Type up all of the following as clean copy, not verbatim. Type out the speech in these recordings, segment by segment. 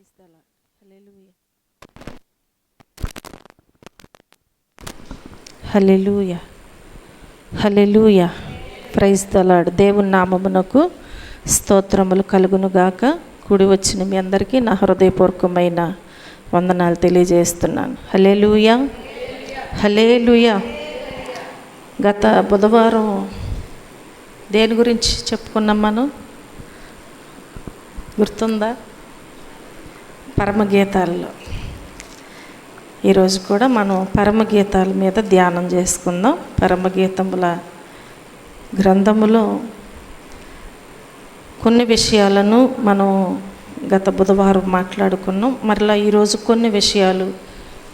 Praise the lord. Hallelujah. Hallelujah. Hallelujah. Praise the lord. దేవుని నామమునకు స్తోత్రములు కలుగునుగాక. కూడి వచ్చిన మీ అందరికీ నా హృదయపూర్వకమైన వందనాలు తెలియజేస్తున్నాను. హల్లెలూయా. హల్లెలూయా. గత బుధవారం దేని గురించి చెప్పుకున్నాం మనం? గుర్తుందా? పరమగీతాల్లో. ఈరోజు కూడా మనం పరమగీతాల మీద ధ్యానం చేసుకుందాం. పరమగీతముల గ్రంథములో కొన్ని విషయాలను మనం గత బుధవారం మాట్లాడుకున్నాం. మరలా ఈరోజు కొన్ని విషయాలు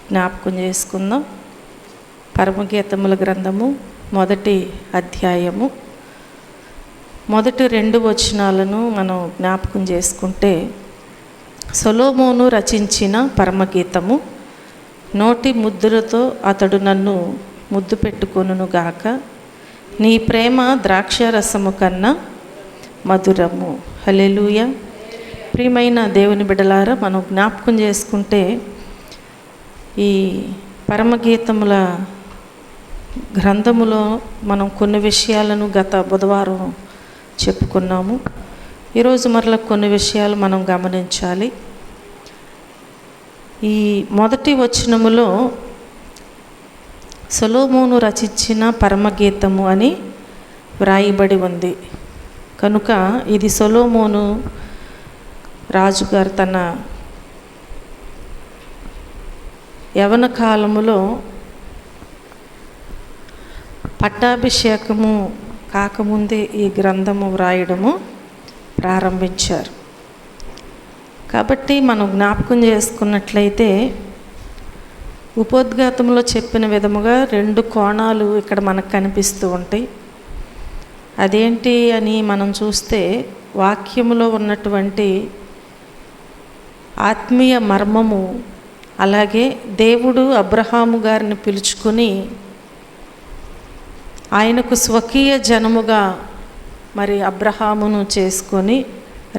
జ్ఞాపకం చేసుకుందాం. పరమగీతముల గ్రంథము 1వ అధ్యాయము మొదటి 2 వచనాలను మనం జ్ఞాపకం చేసుకుంటే, సొలొమోను రచించిన పరమగీతము, నోటి ముద్దులతో అతడు నన్ను ముద్దు పెట్టుకొనుగాక, నీ ప్రేమ ద్రాక్షరసము కన్నా మధురము. హల్లెలూయా. ప్రియమైన దేవుని బిడ్డలారా, మనం జ్ఞాపకం చేసుకుంటే ఈ పరమగీతముల గ్రంథములో మనం కొన్ని విషయాలను గత బుధవారం చెప్పుకున్నాము. ఈరోజు మరలా కొన్ని విషయాలు మనం గమనించాలి. ఈ మొదటి వచనములో సొలొమోను రచించిన పరమగీతము అని వ్రాయబడి ఉంది. కనుక ఇది సొలొమోను రాజుగారు తన యవన కాలములో పట్టాభిషేకము కాకముందే ఈ గ్రంథము వ్రాయడము ప్రారంభించారు. కాబట్టి మనం జ్ఞాపకం చేసుకున్నట్లయితే ఉపోద్ఘాతంలో చెప్పిన విధముగా 2 కోణాలు ఇక్కడ మనకు కనిపిస్తూ ఉంటాయి. అదేంటి అని మనం చూస్తే, వాక్యములో ఉన్నటువంటి ఆత్మీయ మర్మము, అలాగే దేవుడు అబ్రహాము గారిని పిలుచుకుని ఆయనకు స్వకీయ జనముగా మరి అబ్రహామును చేసుకొని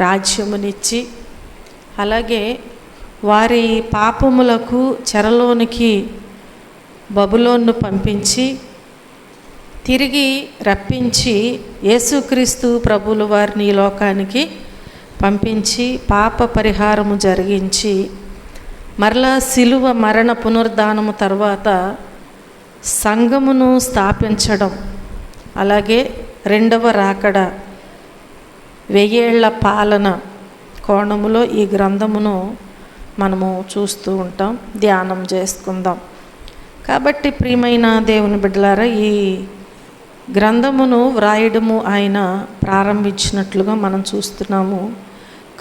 రాజ్యమునిచ్చి, అలాగే వారి పాపములకు చెరలోనికి బబులోన్ను పంపించి తిరిగి రప్పించి యేసుక్రీస్తు ప్రభువుల వారిని ఈ లోకానికి పంపించి పాప పరిహారము జరిగించి, మరలా సిలువ మరణ పునరుద్ధానము తర్వాత సంఘమును స్థాపించడం, అలాగే 2వ రాకడ 1000 ఏళ్ల పాలన కోణములో ఈ గ్రంథమును మనము చూస్తూ ఉంటాం, ధ్యానం చేసుకుందాం. కాబట్టి ప్రియమైన దేవుని బిడ్డలారా, ఈ గ్రంథమును వ్రాయడము ఆయన ప్రారంభించినట్లుగా మనం చూస్తున్నాము.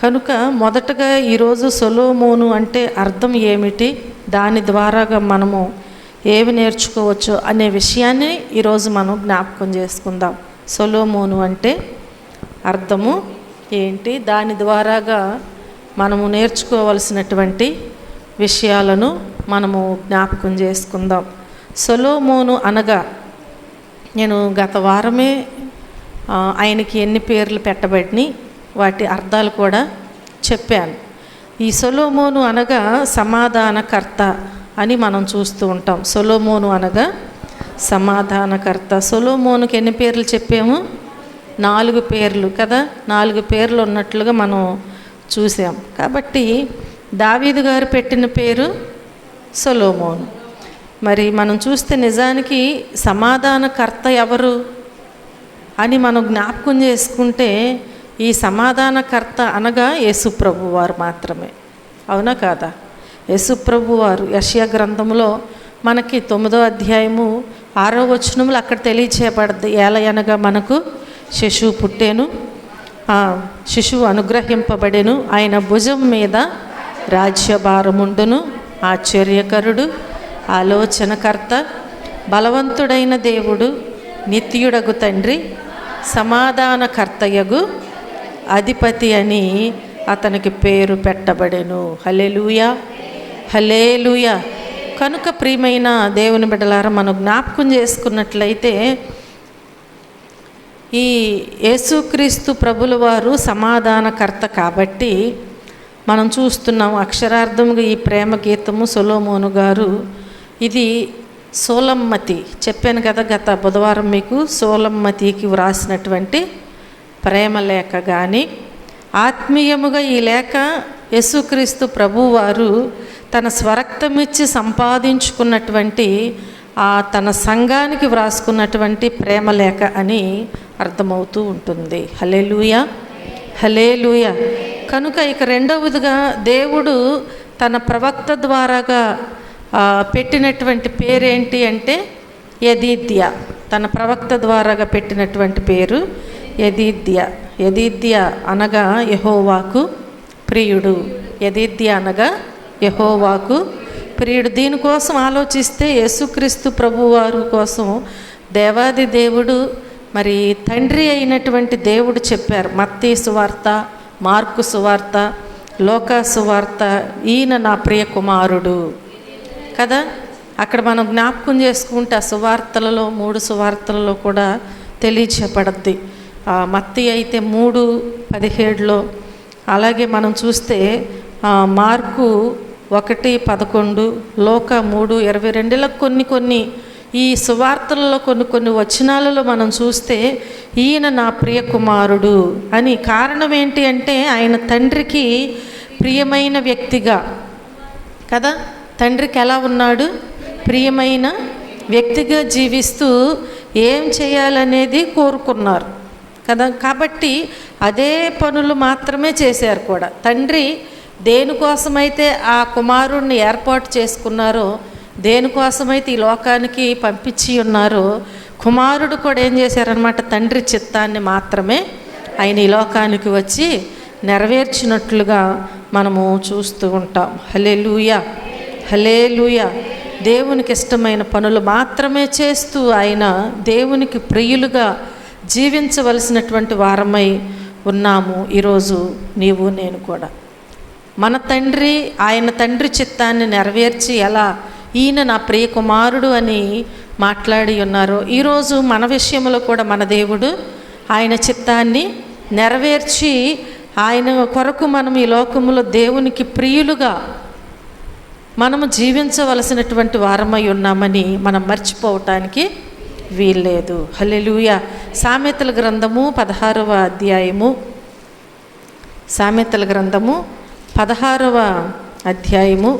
కనుక మొదటగా ఈరోజు సొలొమోను అంటే అర్థం ఏమిటి, దాని ద్వారాగా మనము ఏమి నేర్చుకోవచ్చు అనే విషయాన్ని ఈరోజు మనం జ్ఞాపకం చేసుకుందాం. సొలొమోను అంటే అర్థము ఏంటి, దాని ద్వారాగా మనము నేర్చుకోవలసినటువంటి విషయాలను మనము జ్ఞాపకం చేసుకుందాం. సొలొమోను అనగా, నేను గత వారమే ఆయనకి ఎన్ని పేర్లు పెట్టబడినాయి, వాటి అర్థాలు కూడా చెప్పాను. ఈ సొలొమోను అనగా సమాధానకర్త అని మనం చూస్తూ ఉంటాం. సొలొమోను అనగా సమాధానకర్త. సొలొమోనుకి ఎన్ని పేర్లు చెప్పాము? 4 పేర్లు కదా. 4 పేర్లు ఉన్నట్లుగా మనం చూసాం. కాబట్టి దావీదు గారు పెట్టిన పేరు సొలొమోను. మరి మనం చూస్తే నిజానికి సమాధానకర్త ఎవరు అని మనం జ్ఞాపకం చేసుకుంటే, ఈ సమాధానకర్త అనగా యేసు ప్రభు వారు మాత్రమే. అవునా కాదా? యేసు ప్రభు వారు యెషయా గ్రంథంలో మనకి 9వ అధ్యాయము 6వ వచనములు అక్కడ తెలియచేయబడద్ది. ఏలయనగా మనకు శిశువు పుట్టేను, శిశువు అనుగ్రహింపబడెను, ఆయన భుజం మీద రాజ్యభారముండును, ఆశ్చర్యకరుడు, ఆలోచనకర్త, బలవంతుడైన దేవుడు, నిత్యుడగు తండ్రి, సమాధానకర్తయగు అధిపతి అని అతనికి పేరు పెట్టబడెను. హల్లెలూయా. హల్లెలూయా. కనుక ప్రియమైన దేవుని బిడ్డలారా, మనం జ్ఞాపకం చేసుకున్నట్లయితే ఈ యేసుక్రీస్తు ప్రభుల వారు సమాధానకర్త కాబట్టి మనం చూస్తున్నాం అక్షరార్థంగా ఈ ప్రేమ గీతము సొలొమోను గారు. ఇది సోలమ్మతి, చెప్పాను కదా గత బుధవారం మీకు, సోలమ్మతికి వ్రాసినటువంటి ప్రేమ లేఖ. కానీ ఆత్మీయముగా ఈ లేఖ యేసుక్రీస్తు ప్రభువారు తన స్వరక్తమిచ్చి సంపాదించుకున్నటువంటి తన సంఘానికి వ్రాసుకున్నటువంటి ప్రేమ లేఖ అని అర్థమవుతూ ఉంటుంది. హల్లెలూయా, హల్లెలూయా. కనుక ఇక రెండవదిగా దేవుడు తన ప్రవక్త ద్వారాగా పెట్టినటువంటి పేరేంటి అంటే యెదీద్య. తన ప్రవక్త ద్వారాగా పెట్టినటువంటి పేరు యెదీద్య. యెదీద్య అనగా యెహోవాకు ప్రియుడు. యెదీద్య అనగా యెహోవాకు ప్రియుడు. దీనికోసం ఆలోచిస్తే యేసుక్రీస్తు ప్రభువారు కోసం దేవాది దేవుడు, మరి తండ్రి అయినటువంటి దేవుడు చెప్పారు. మత్తయి సువార్త, మార్కు సువార్త, లోకా సువార్త, ఈయన నా ప్రియ కుమారుడు కదా. అక్కడ మనం జ్ఞాపకం చేసుకుంటే ఆ సువార్తలలో 3 సువార్తలలో కూడా తెలియచేపడద్ది. మత్తయి అయితే 3:17, అలాగే మనం చూస్తే మార్కు 1:11, లోకా 3:22 కొన్ని ఈ సువార్తలలో కొన్ని వచనాలలో మనం చూస్తే ఈయన నా ప్రియ కుమారుడు అని. కారణం ఏంటి అంటే ఆయన తండ్రికి ప్రియమైన వ్యక్తిగా కదా. తండ్రికి ఎలా ఉన్నాడు? ప్రియమైన వ్యక్తిగా జీవిస్తూ ఏం చేయాలనేది కోరుకున్నారు కదా. కాబట్టి అదే పనులు మాత్రమే చేశారు కూడా. తండ్రి దేనికోసమైతే ఆ కుమారుణ్ణి ఏర్పాటు చేసుకున్నారో, దేనికోసమైతే ఈ లోకానికి పంపించి ఉన్నారో, కుమారుడు కూడా ఏం చేశారనమాట, తండ్రి చిత్తాన్ని మాత్రమే ఆయన ఈ లోకానికి వచ్చి నెరవేర్చినట్లుగా మనము చూస్తూ ఉంటాం. హల్లెలూయా, హల్లెలూయా. దేవునికి ఇష్టమైన పనులు మాత్రమే చేస్తూ ఆయన దేవునికి ప్రియులుగా జీవించవలసినటువంటి వారమై ఉన్నాము ఈరోజు నీవు నేను కూడా. మన తండ్రి, ఆయన తండ్రి చిత్తాన్ని నెరవేర్చి ఎలా ఈయన నా ప్రియ కుమారుడు అని మాట్లాడి ఉన్నారో, ఈరోజు మన విషయంలో కూడా మన దేవుడు ఆయన చిత్తాన్ని నెరవేర్చి ఆయన కొరకు మనం ఈ లోకములో దేవునికి ప్రియులుగా మనము జీవించవలసినటువంటి వారమై ఉన్నామని మనం మర్చిపోవటానికి వీల్లేదు. హల్లెలూయా. సామెతల గ్రంథము 16వ అధ్యాయము, సామెతల గ్రంథము 16వ అధ్యాయము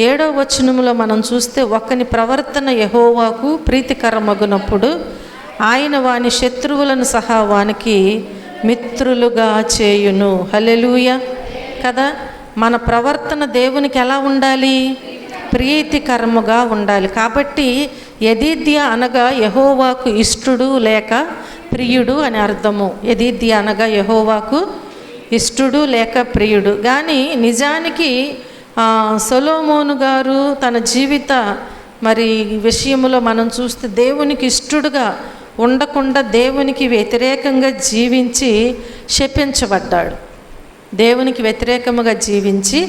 7వ వచనములో మనం చూస్తే, ఒకని ప్రవర్తన యెహోవాకు ప్రీతికరమగునప్పుడు ఆయన వాని శత్రువులను సహా వానికి మిత్రులుగా చేయును. హల్లెలూయా కదా. మన ప్రవర్తన దేవునికి ఎలా ఉండాలి? ప్రీతికరముగా ఉండాలి. కాబట్టి యెదీద్య అనగా యెహోవాకు ఇష్టుడు లేక ప్రియుడు అని అర్థము. యెదీద్య అనగా యెహోవాకు ఇష్టుడు లేక ప్రియుడు. కానీ నిజానికి సొలొమోను గారు తన జీవిత మరి విషయంలో మనం చూస్తే దేవునికి ఇష్టుడుగా ఉండకుండా దేవునికి వ్యతిరేకంగా జీవించి శపించబడ్డాడు. దేవునికి వ్యతిరేకముగా జీవించి,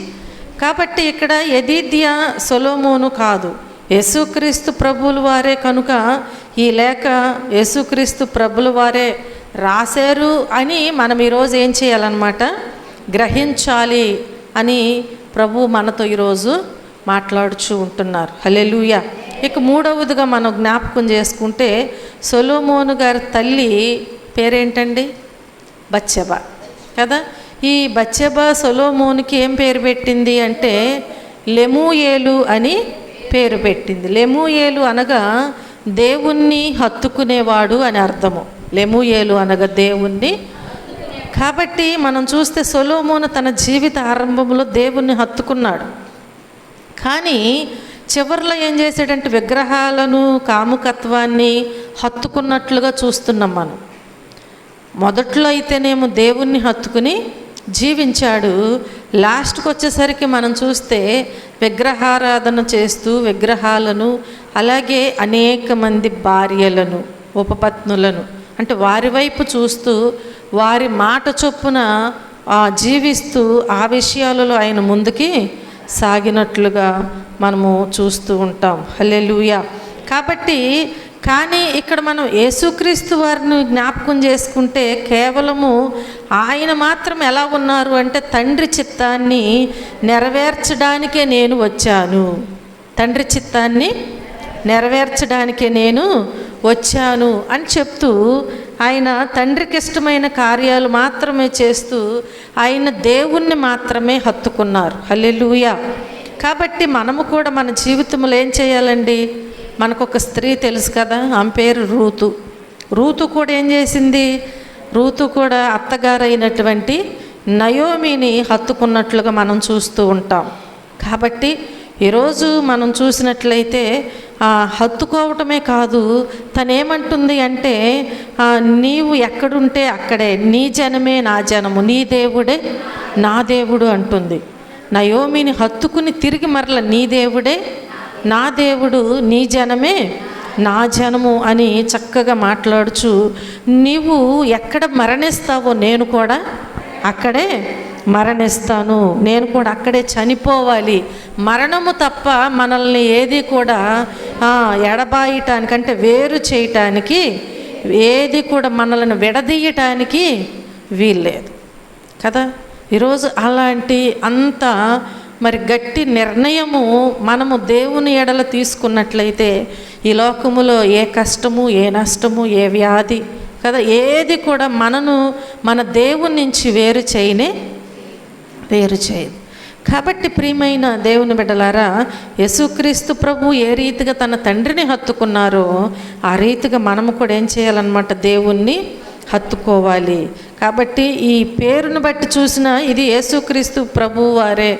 కాబట్టి ఇక్కడ యెదీద్య సొలొమోను కాదు, యేసుక్రీస్తు ప్రభువుల వారే. కనుక ఈ లేఖ యేసుక్రీస్తు ప్రభుల వారే రాశారు అని మనం ఈరోజు ఏం చేయాలన్నమాట, గ్రహించాలి అని ప్రభు మనతో ఈరోజు మాట్లాడుచూ ఉంటున్నారు. హల్లెలూయా. ఇక మూడవదిగా మనం జ్ఞాపకం చేసుకుంటే, సొలొమోను గారి తల్లి పేరేంటండి? బత్షెబ కదా. ఈ బత్షెబ సొలొమోనుకి ఏం పేరు పెట్టింది అంటే లెమూయేలు అని పేరు పెట్టింది. లెమూయేలు అనగా దేవుణ్ణి హత్తుకునేవాడు అని అర్థము. లెమూయేలు అనగా దేవుణ్ణి. కాబట్టి మనం చూస్తే సొలొమోను తన జీవిత ఆరంభంలో దేవుణ్ణి హత్తుకున్నాడు. కానీ చివరిలో ఏం చేశాడంటే విగ్రహాలను, కాముకత్వాన్ని హత్తుకున్నట్లుగా చూస్తున్నాం మనం. మొదట్లో అయితేనేమో దేవుణ్ణి హత్తుకుని జీవించాడు. లాస్ట్కి వచ్చేసరికి మనం చూస్తే విగ్రహారాధన చేస్తూ విగ్రహాలను, అలాగే అనేక మంది భార్యలను, ఉపపత్నులను, అంటే వారి వైపు చూస్తూ వారి మాట చొప్పున జీవిస్తూ ఆ విషయాలలో ఆయన ముందుకి సాగినట్లుగా మనము చూస్తూ ఉంటాం. హల్లెలూయా. కాబట్టి కానీ ఇక్కడ మనం యేసుక్రీస్తు వారిని జ్ఞాపకం చేసుకుంటే కేవలము ఆయన మాత్రం ఎలా ఉన్నారు అంటే తండ్రి చిత్తాన్ని నెరవేర్చడానికే నేను వచ్చాను, తండ్రి చిత్తాన్ని నెరవేర్చడానికే నేను వచ్చాను అని చెప్తూ ఆయన తండ్రికి ఇష్టమైన కార్యాలు మాత్రమే చేస్తూ ఆయన దేవుణ్ణి మాత్రమే హత్తుకున్నారు. హల్లెలూయా. కాబట్టి మనము కూడా మన జీవితంలో ఏం చేయాలండి? మనకు ఒక స్త్రీ తెలుసు కదా, ఆమె పేరు రూతు. రూతు కూడా ఏం చేసింది? రూతు కూడా అత్తగారైనటువంటి నయోమిని హత్తుకున్నట్లుగా మనం చూస్తూ ఉంటాం. కాబట్టి ఈరోజు మనం చూసినట్లయితే హత్తుకోవటమే కాదు, తనేమంటుంది అంటే నీవు ఎక్కడుంటే అక్కడే, నీ జనమే నా జనము, నీ దేవుడే నా దేవుడు అంటుంది. నయోమిని హత్తుకుని తిరిగి మరల నీ దేవుడే నా దేవుడు, నీ జనమే నా జనము అని చక్కగా మాట్లాడుచు నీవు ఎక్కడ మరణిస్తావో నేను కూడా అక్కడే మరణిస్తాను, నేను కూడా అక్కడే చనిపోవాలి. మరణము తప్ప మనల్ని ఏది కూడా ఎడబాయటానికంటే వేరు చేయటానికి ఏది కూడా మనల్ని విడదీయటానికి వీల్లేదు కదా. ఈరోజు అలాంటి అంత మరి గట్టి నిర్ణయము మనము దేవుని ఎడల తీసుకున్నట్లయితే ఈ లోకములో ఏ కష్టము, ఏ నష్టము, ఏ వ్యాధి కదా ఏది కూడా మనను మన దేవుని నుంచి వేరు చేయదు. కాబట్టి ప్రియమైన దేవుని బిడ్డలారా, యేసుక్రీస్తు ప్రభు ఏ రీతిగా తన తండ్రిని హత్తుకున్నారో ఆ రీతిగా మనము కూడా ఏం చేయాలన్నమాట? దేవుణ్ణి హత్తుకోవాలి. కాబట్టి ఈ పేరును బట్టి చూసినా ఇది యేసుక్రీస్తు ప్రభు వారే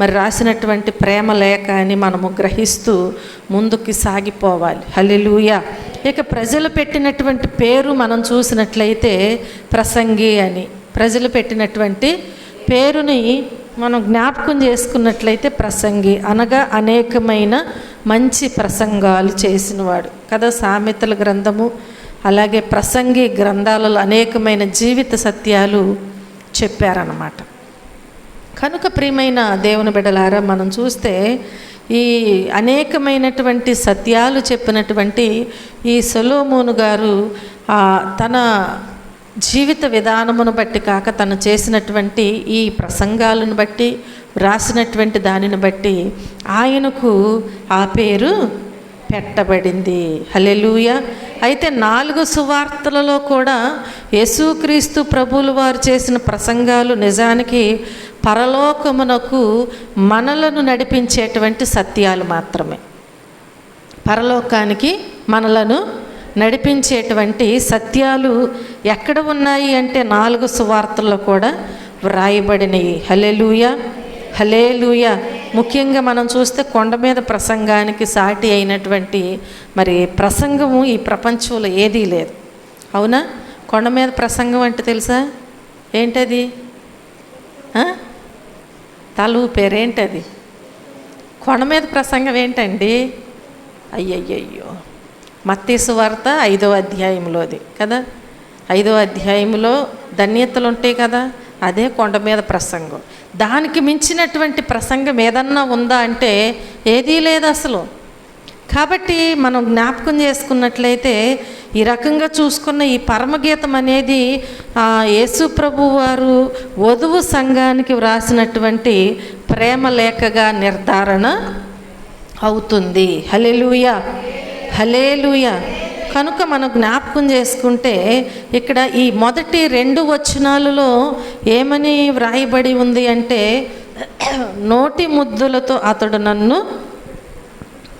మరి రాసినటువంటి ప్రేమ లేఖ అని మనము గ్రహిస్తూ ముందుకు సాగిపోవాలి. హల్లెలూయా. ఇక ప్రజలు పెట్టినటువంటి పేరు మనం చూసినట్లయితే ప్రసంగి అని, ప్రజలు పెట్టినటువంటి పేరుని మనం జ్ఞాపకం చేసుకున్నట్లయితే ప్రసంగి అనగా అనేకమైన మంచి ప్రసంగాలు చేసినవాడు కదా. సామెతల గ్రంథము అలాగే ప్రసంగి గ్రంథాలలో అనేకమైన జీవిత సత్యాలు చెప్పారన్నమాట. కనుక ప్రియమైన దేవుని బిడ్డలారా, మనం చూస్తే ఈ అనేకమైనటువంటి సత్యాలు చెప్పినటువంటి ఈ సొలొమోను గారు తన జీవిత విధానమును బట్టి కాక తను చేసినటువంటి ఈ ప్రసంగాలను బట్టి రాసినటువంటి దానిని బట్టి ఆయనకు ఆ పేరు పెట్టబడింది. హల్లెలూయా. అయితే 4 సువార్తలలో కూడా యేసుక్రీస్తు ప్రభువుల వారు చేసిన ప్రసంగాలు నిజానికి పరలోకమునకు మనలను నడిపించేటువంటి సత్యాలు మాత్రమే. పరలోకానికి మనలను నడిపించేటువంటి సత్యాలు ఎక్కడ ఉన్నాయి అంటే 4 సువార్తల్లో కూడా వ్రాయబడినవి. హల్లెలూయా, హల్లెలూయా. ముఖ్యంగా మనం చూస్తే కొండ మీద ప్రసంగానికి సాటి అయినటువంటి మరి ప్రసంగము ఈ ప్రపంచంలో ఏదీ లేదు. అవునా? కొండ మీద ప్రసంగం అంటే తెలుసా? ఏంటది? తలువు పేరేంటది? కొండ మీద ప్రసంగం ఏంటండి? అయ్యయ్యో, మత్తయి సువార్త 5వ అధ్యాయంలోది కదా. 5వ అధ్యాయంలో ధన్యతలు ఉంటాయి కదా, అదే కొండ మీద ప్రసంగం. దానికి మించినటువంటి ప్రసంగం ఏదన్నా ఉందా అంటే ఏదీ లేదు అసలు. కాబట్టి మనం జ్ఞాపకం చేసుకున్నట్లయితే ఈ రకంగా చూసుకున్న ఈ పరమగీతం అనేది యేసు ప్రభు వారు వధువు సంఘానికి వ్రాసినటువంటి ప్రేమ లేఖగా నిర్ధారణ అవుతుంది. హల్లెలూయా, హల్లెలూయా. కనుక మనం జ్ఞాపకం చేసుకుంటే ఇక్కడ ఈ మొదటి 2 వచనాలలో ఏమని వ్రాయబడి ఉంది అంటే నోటి ముద్దులతో అతడు నన్ను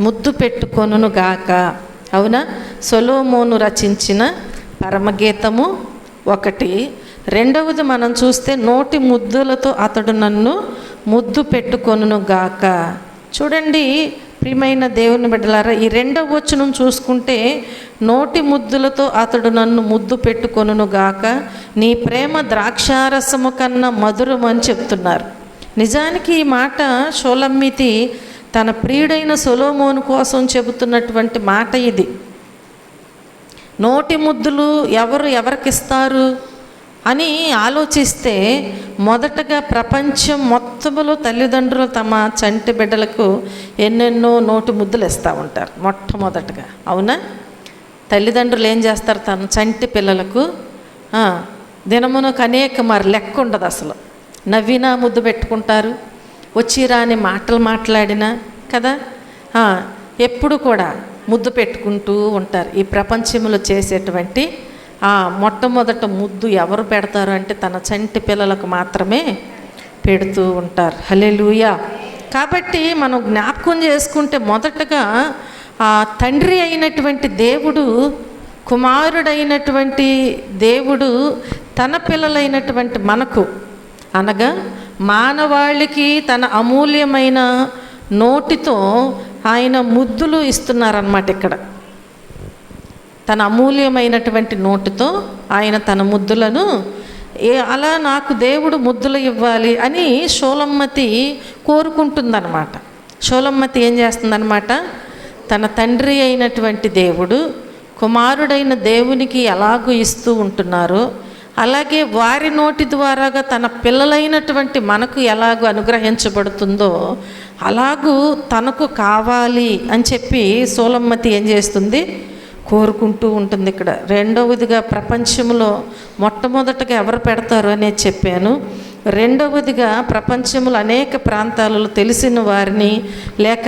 ముద్దు పెట్టుకొనును గాక. అవునా? సొలొమోను రచించిన పరమగీతము ఒకటి. రెండవది మనం చూస్తే నోటి ముద్దులతో అతడు నన్ను ముద్దు పెట్టుకొనును గాక. చూడండి ప్రియమైన దేవుని బిడ్డలారా, ఈ 2వ వచనం చూసుకుంటే నోటి ముద్దులతో అతడు నన్ను ముద్దు పెట్టుకొనును గాక, నీ ప్రేమ ద్రాక్షారసము కన్నా మధురం అని చెప్తున్నారు. నిజానికి ఈ మాట షోలమ్మితి తన ప్రియుడైన సొలొమోను కోసం చెబుతున్నటువంటి మాట ఇది. నోటి ముద్దులు ఎవరికిస్తారు అని ఆలోచిస్తే మొదటగా ప్రపంచం మొత్తములో తల్లిదండ్రులు తమ చంటి బిడ్డలకు ఎన్నెన్నో నోటి ముద్దులు ఇస్తూ ఉంటారు మొట్టమొదటగా. అవునా? తల్లిదండ్రులు ఏం చేస్తారు, తన చంటి పిల్లలకు దినమునకు అనేక మరి లెక్క ఉండదు. అసలు నవ్వినా ముద్దు పెట్టుకుంటారు, వచ్చి రాని మాటలు మాట్లాడినా కదా ఎప్పుడు కూడా ముద్దు పెట్టుకుంటూ ఉంటారు. ఈ ప్రపంచంలో చేసేటువంటి మొట్టమొదట ముద్దు ఎవరు పెడతారు అంటే తన చంటి పిల్లలకు మాత్రమే పెడుతూ ఉంటారు. హల్లెలూయా. కాబట్టి మనం జ్ఞాపకం చేసుకుంటే మొదటగా తండ్రి అయినటువంటి దేవుడు, కుమారుడైనటువంటి దేవుడు తన పిల్లలైనటువంటి మనకు, అనగా మానవాళికి తన అమూల్యమైన నోటితో ఆయన ముద్దులు ఇస్తున్నారన్నమాట. ఇక్కడ తన అమూల్యమైనటువంటి నోటితో ఆయన తన ముద్దులను అలా నాకు దేవుడు ముద్దులు ఇవ్వాలి అని షోలమ్మతి కోరుకుంటుందన్నమాట. షోలమ్మతి ఏం చేస్తుందన్నమాట, తన తండ్రి అయినటువంటి దేవుడు కుమారుడైన దేవునికి ఎలాగూ ఇస్తూ ఉంటున్నారో అలాగే వారి నోటి ద్వారాగా తన పిల్లలైనటువంటి మనకు ఎలాగూ అనుగ్రహించబడుతుందో అలాగూ తనకు కావాలి అని చెప్పి షోలమ్మతి ఏం చేస్తుంది, కోరుకుంటూ ఉంటుంది. ఇక్కడ రెండవదిగా ప్రపంచంలో మొట్టమొదటగా ఎవరు పెడతారు అనేది చెప్పాను. రెండవదిగా ప్రపంచంలో అనేక ప్రాంతాలలో తెలిసిన వారిని లేక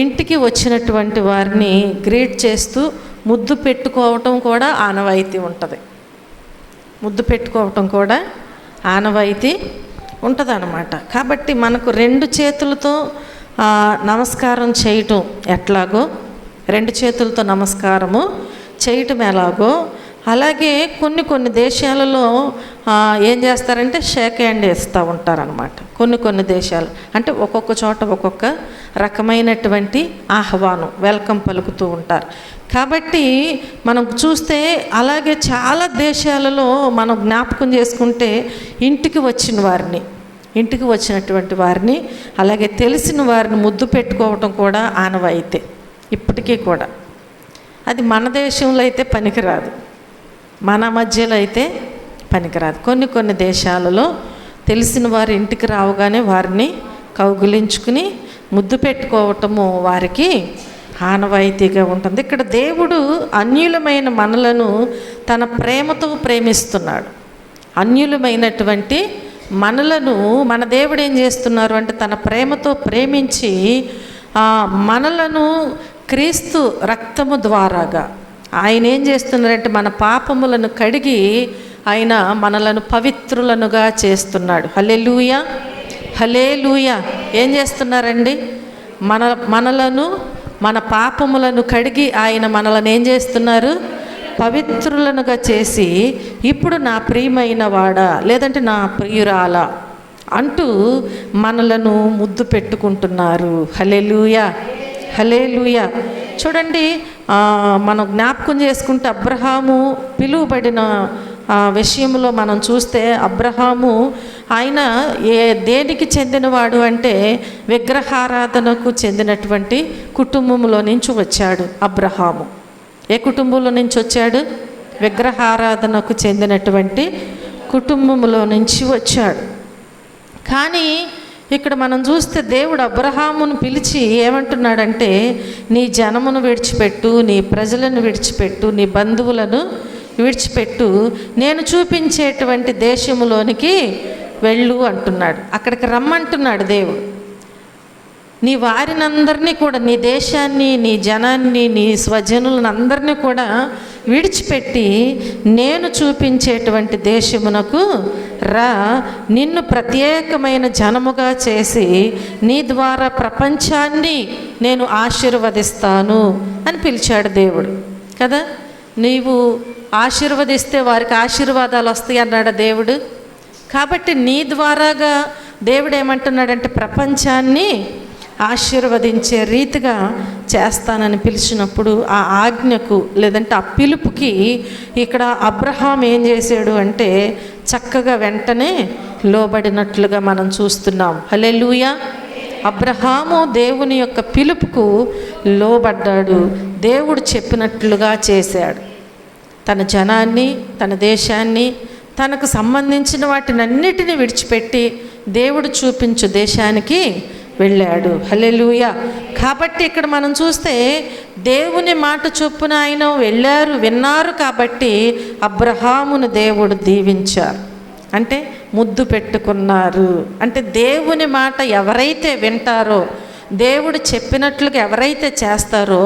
ఇంటికి వచ్చినటువంటి వారిని గ్రీట్ చేస్తూ ముద్దు పెట్టుకోవటం కూడా ఆనవాయితీ ఉంటుంది. ముద్దు పెట్టుకోవటం కూడా ఆనవాయితీ ఉంటుంది అన్నమాట. కాబట్టి మనకు రెండు చేతులతో నమస్కారం చేయటం ఎట్లాగో, రెండు చేతులతో నమస్కారము చేయటం ఎలాగో, అలాగే కొన్ని దేశాలలో ఏం చేస్తారంటే షేక్ హ్యాండ్ వేస్తూ ఉంటారనమాట. కొన్ని దేశాలు అంటే ఒక్కొక్క చోట ఒక్కొక్క రకమైనటువంటి ఆహ్వానం, వెల్కమ్ పలుకుతూ ఉంటారు. కాబట్టి మనం చూస్తే అలాగే చాలా దేశాలలో మనం జ్ఞాపకం చేసుకుంటే ఇంటికి వచ్చినటువంటి వారిని అలాగే తెలిసిన వారిని ముద్దు పెట్టుకోవటం కూడా ఆనవాయితీ ఇప్పటికీ కూడా. అది మన దేశంలో అయితే పనికిరాదు, మన మధ్యలో అయితే పనికిరాదు. కొన్ని దేశాలలో తెలిసిన వారి ఇంటికి రావగానే వారిని కౌగిలించుకుని ముద్దు పెట్టుకోవటము వారికి ఆనవాయితీగా ఉంటుంది. ఇక్కడ దేవుడు అన్యులమైన మనలను తన ప్రేమతో ప్రేమిస్తున్నాడు. అన్యులమైనటువంటి మనలను మన దేవుడు ఏం చేస్తున్నారు అంటే తన ప్రేమతో ప్రేమించి మనలను క్రీస్తు రక్తము ద్వారాగా ఆయన ఏం చేస్తున్నారంటే మన పాపములను కడిగి ఆయన మనలను పవిత్రులనుగా చేస్తున్నాడు. హల్లెలూయా, హల్లెలూయా. ఏం చేస్తున్నారండి, మనలను మన పాపములను కడిగి ఆయన మనలను ఏం చేస్తున్నారు, పవిత్రులనుగా చేసి ఇప్పుడు నా ప్రియమైన వాడా లేదంటే నా ప్రియురాలా అంటూ మనలను ముద్దు పెట్టుకుంటున్నారు. హల్లెలూయా, హల్లెలూయా. చూడండి, మనం జ్ఞాపకం చేసుకుంటే అబ్రహాము పిలువబడిన విషయంలో మనం చూస్తే అబ్రహాము ఆయన దేనికి చెందినవాడు అంటే విగ్రహారాధనకు చెందినటువంటి కుటుంబంలో నుంచి వచ్చాడు. అబ్రహాము ఏ కుటుంబంలో నుంచి వచ్చాడు, విగ్రహారాధనకు చెందినటువంటి కుటుంబంలో నుంచి వచ్చాడు. కానీ ఇక్కడ మనం చూస్తే దేవుడు అబ్రహామును పిలిచి ఏమంటున్నాడంటే నీ జనమును విడిచిపెట్టు, నీ ప్రజలను విడిచిపెట్టు, నీ బంధువులను విడిచిపెట్టు, నేను చూపించేటువంటి దేశములోనికి వెళ్ళు అంటున్నాడు. అక్కడికి రమ్మంటున్నాడు దేవుడు. నీ వారినందరినీ కూడా, నీ దేశాన్ని, నీ జనాన్ని, నీ స్వజనులను అందరినీ కూడా విడిచిపెట్టి నేను చూపించేటువంటి దేశమునకు రా, నిన్ను ప్రత్యేకమైన జనముగా చేసి నీ ద్వారా ప్రపంచాన్ని నేను ఆశీర్వదిస్తాను అని పిలిచాడు దేవుడు కదా. నీవు ఆశీర్వదిస్తే వారికి ఆశీర్వాదాలు వస్తాయి అన్నాడు దేవుడు. కాబట్టి నీ ద్వారాగా దేవుడు ఏమంటున్నాడంటే ప్రపంచాన్ని ఆశీర్వదించే రీతిగా చేస్తానని పిలిచినప్పుడు ఆ ఆజ్ఞకు లేదంటే ఆ పిలుపుకి ఇక్కడ అబ్రహాం ఏం చేశాడు అంటే చక్కగా వెంటనే లోబడినట్లుగా మనం చూస్తున్నాం. హల్లెలూయా. అబ్రహాము దేవుని యొక్క పిలుపుకు లోబడ్డాడు, దేవుడు చెప్పినట్లుగా చేశాడు. తన జనాన్ని, తన దేశాన్ని, తనకు సంబంధించిన వాటినన్నిటిని విడిచిపెట్టి దేవుడు చూపించు దేశానికి వెళ్ళాడు. హల్లెలూయా. కాబట్టి ఇక్కడ మనం చూస్తే దేవుని మాట చొప్పున ఆయన వెళ్ళారు, విన్నారు. కాబట్టి అబ్రహామును దేవుడు దీవించారు, అంటే ముద్దు పెట్టుకున్నారు. అంటే దేవుని మాట ఎవరైతే వింటారో, దేవుడు చెప్పినట్లుగా ఎవరైతే చేస్తారో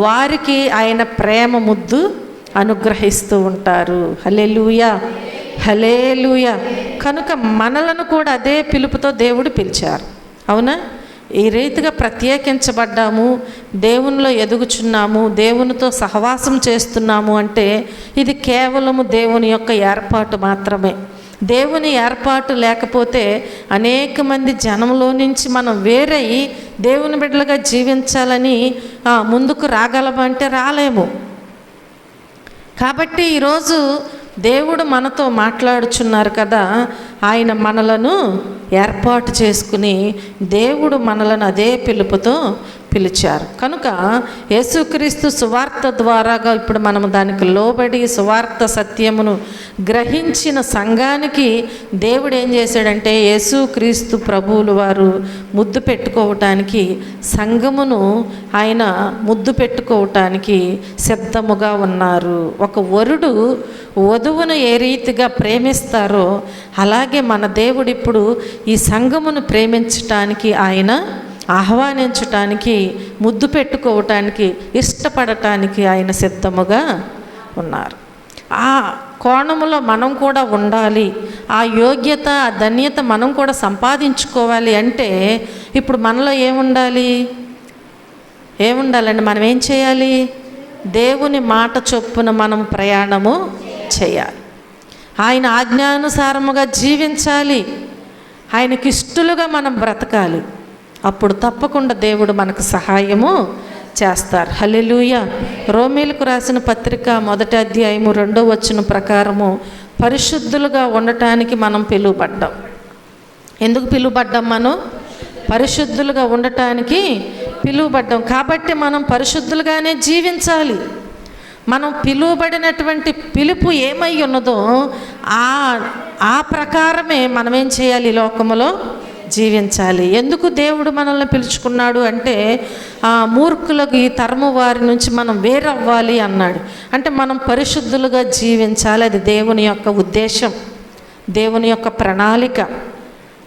వారికి ఆయన ప్రేమ ముద్దు అనుగ్రహిస్తూ ఉంటారు. హల్లెలూయా, హల్లెలూయా. కనుక మనలను కూడా అదే పిలుపుతో దేవుడు పిలిచారు. అవునా? ఈ రీతిగా ప్రత్యేకించబడ్డాము, దేవునిలో ఎదుగుచున్నాము, దేవునితో సహవాసం చేస్తున్నాము అంటే ఇది కేవలము దేవుని యొక్క ఏర్పాటు మాత్రమే. దేవుని ఏర్పాటు లేకపోతే అనేక మంది జనంలో నుంచి మనం వేరై దేవుని బిడ్డలుగా జీవించాలని ముందుకు రాగలమంటే రాలేము. కాబట్టి ఈరోజు దేవుడు మనతో మాట్లాడుచున్నారు కదా, ఆయన మనలను ఏర్పాటు చేసుకుని దేవుడు మనలను అదే పిలుపుతో పిలిచారు. కనుక యేసుక్రీస్తు సువార్త ద్వారాగా ఇప్పుడు మనము దానికి లోబడి సువార్త సత్యమును గ్రహించిన సంఘానికి దేవుడు ఏం చేశాడంటే యేసుక్రీస్తు ప్రభువులు వారు ముద్దు పెట్టుకోవటానికి, సంఘమును ఆయన ముద్దు పెట్టుకోవటానికి సిద్ధముగా ఉన్నారు. ఒక వరుడు వధువును ఏ రీతిగా ప్రేమిస్తారో అలాగే మన దేవుడు ఇప్పుడు ఈ సంఘమును ప్రేమించటానికి, ఆయన ఆహ్వానించటానికి, ముద్దు పెట్టుకోవటానికి, ఇష్టపడటానికి ఆయన సిద్ధముగా ఉన్నారు. ఆ కోణములో మనం కూడా ఉండాలి. ఆ యోగ్యత, ఆ ధన్యత మనం కూడా సంపాదించుకోవాలి అంటే ఇప్పుడు మనలో ఏముండాలి? ఏముండాలండి? మనం ఏం చేయాలి? దేవుని మాట చొప్పున మనం ప్రయాణము చేయాలి. ఆయన ఆజ్ఞానుసారముగా జీవించాలి. ఆయనకి ఇష్టలుగా మనం బ్రతకాలి. అప్పుడు తప్పకుండా దేవుడు మనకు సహాయము చేస్తారు. హల్లెలూయా. రోమీలకు రాసిన పత్రిక 1వ అధ్యాయము 2వ వచనం ప్రకారము పరిశుద్ధులుగా ఉండటానికి మనం పిలువబడ్డాం. ఎందుకు పిలువబడ్డాం? మనం పరిశుద్ధులుగా ఉండటానికి పిలువబడ్డాం. కాబట్టి మనం పరిశుద్ధులుగానే జీవించాలి. మనం పిలువబడినటువంటి పిలుపు ఏమై ఉన్నదో ఆ ప్రకారమే మనం ఏం చేయాలి? లోకములో జీవించాలి. ఎందుకు దేవుడు మనల్ని పిలుచుకున్నాడు అంటే మూర్ఖులకు, ఈ తరము వారి నుంచి మనం వేరవ్వాలి అన్నాడు. అంటే మనం పరిశుద్ధులుగా జీవించాలి. అది దేవుని యొక్క ఉద్దేశం, దేవుని యొక్క ప్రణాళిక,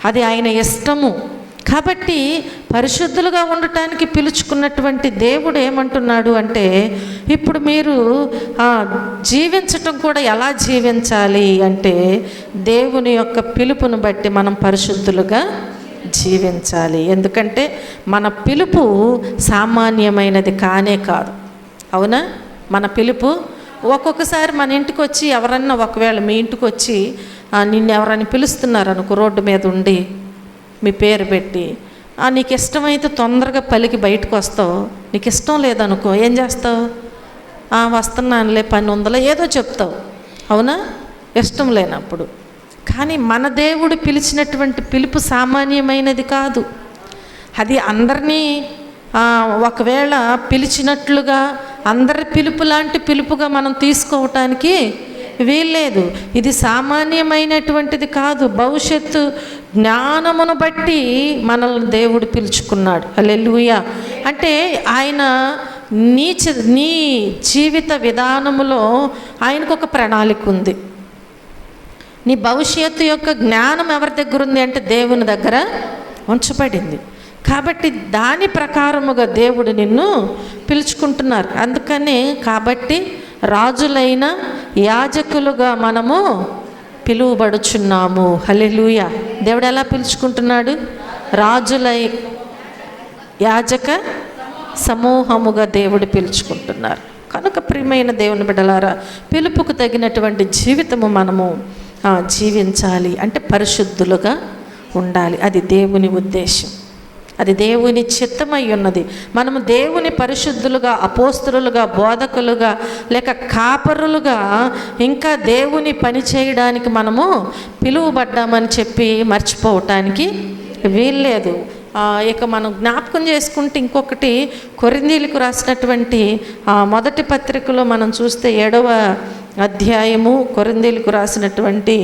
అది ఆయన ఇష్టము. కాబట్టి పరిశుద్ధులుగా ఉండటానికి పిలుచుకున్నటువంటి దేవుడు ఏమంటున్నాడు అంటే ఇప్పుడు మీరు జీవించటం కూడా ఎలా జీవించాలి అంటే దేవుని యొక్క పిలుపును బట్టి మనం పరిశుద్ధులుగా జీవించాలి. ఎందుకంటే మన పిలుపు సామాన్యమైనది కానే కాదు. అవునా? మన పిలుపు ఒక్కొక్కసారి మన ఇంటికి వచ్చి ఎవరన్నా, ఒకవేళ మీ ఇంటికి వచ్చి నిన్ను ఎవరైనా పిలుస్తున్నారు అనుకో, రోడ్డు మీద ఉండి మీ పేరు పెట్టి, నీకు ఇష్టమైతే తొందరగా పలికి బయటకు వస్తావు, నీకు ఇష్టం లేదనుకో ఏం చేస్తావు? వస్తున్నానులే, పని ఉందలే, ఏదో చెప్తావు. అవునా? ఇష్టం లేనప్పుడు. కానీ మన దేవుడు పిలిచినటువంటి పిలుపు సామాన్యమైనది కాదు. అది అందరినీ ఒకవేళ పిలిచినట్లుగా అందరి పిలుపు లాంటి పిలుపుగా మనం తీసుకోవటానికి వీల్లేదు. ఇది సామాన్యమైనటువంటిది కాదు. భవిష్యత్తు జ్ఞానమును బట్టి మనల్ని దేవుడు పిలుచుకున్నాడు. హల్లెలూయా. అంటే ఆయన నీ జీవిత విధానములో ఆయనకు ఒక ప్రణాళిక ఉంది. నీ భవిష్యత్తు యొక్క జ్ఞానం ఎవరి దగ్గర ఉంది అంటే దేవుని దగ్గర ఉంచబడింది. కాబట్టి దాని ప్రకారముగా దేవుడు నిన్ను పిలుచుకుంటున్నారు. అందుకని కాబట్టి రాజులైన యాజకులుగా మనము పిలువబడుచున్నాము. హల్లెలూయా. దేవుడు ఎలా పిలుచుకుంటున్నాడు? రాజులై యాజక సమూహముగా దేవుడు పిలుచుకుంటున్నారు. కనుక ప్రియమైన దేవుని బిడ్డలారా, పిలుపుకు తగినటువంటి జీవితము మనము జీవించాలి. అంటే పరిశుద్ధులుగా ఉండాలి. అది దేవుని ఉద్దేశం, అది దేవుని చిత్తమై ఉన్నది. మనము దేవుని పరిశుద్ధులుగా, అపోస్తలులుగా, బోధకులుగా, లేక కాపరులుగా ఇంకా దేవుని పని చేయడానికి మనము పిలువబడ్డామని చెప్పి మర్చిపోవటానికి వీల్లేదు. ఇక మనం జ్ఞాపకం చేసుకుంటే ఇంకొకటి, కొరింథీయులకు రాసినటువంటి మొదటి పత్రికలో మనం చూస్తే 7వ అధ్యాయము, కొరింథీయులకు రాసినటువంటి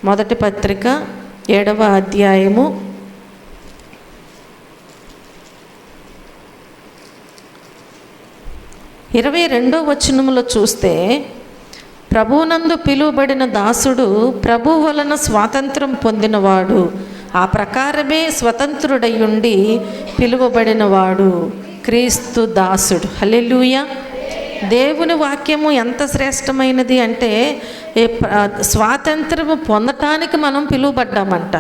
మొదటి పత్రిక 7వ అధ్యాయము 22వ వచనములో చూస్తే, ప్రభువునందు పిలువబడిన దాసుడు ప్రభు వలన స్వాతంత్రం పొందినవాడు, ఆ ప్రకారమే స్వతంత్రుడయ్యుండి పిలువబడినవాడు క్రీస్తు దాసుడు. హల్లెలూయా. దేవుని వాక్యము ఎంత శ్రేష్టమైనది అంటే, స్వాతంత్రము పొందటానికి మనం పిలువబడ్డామంట.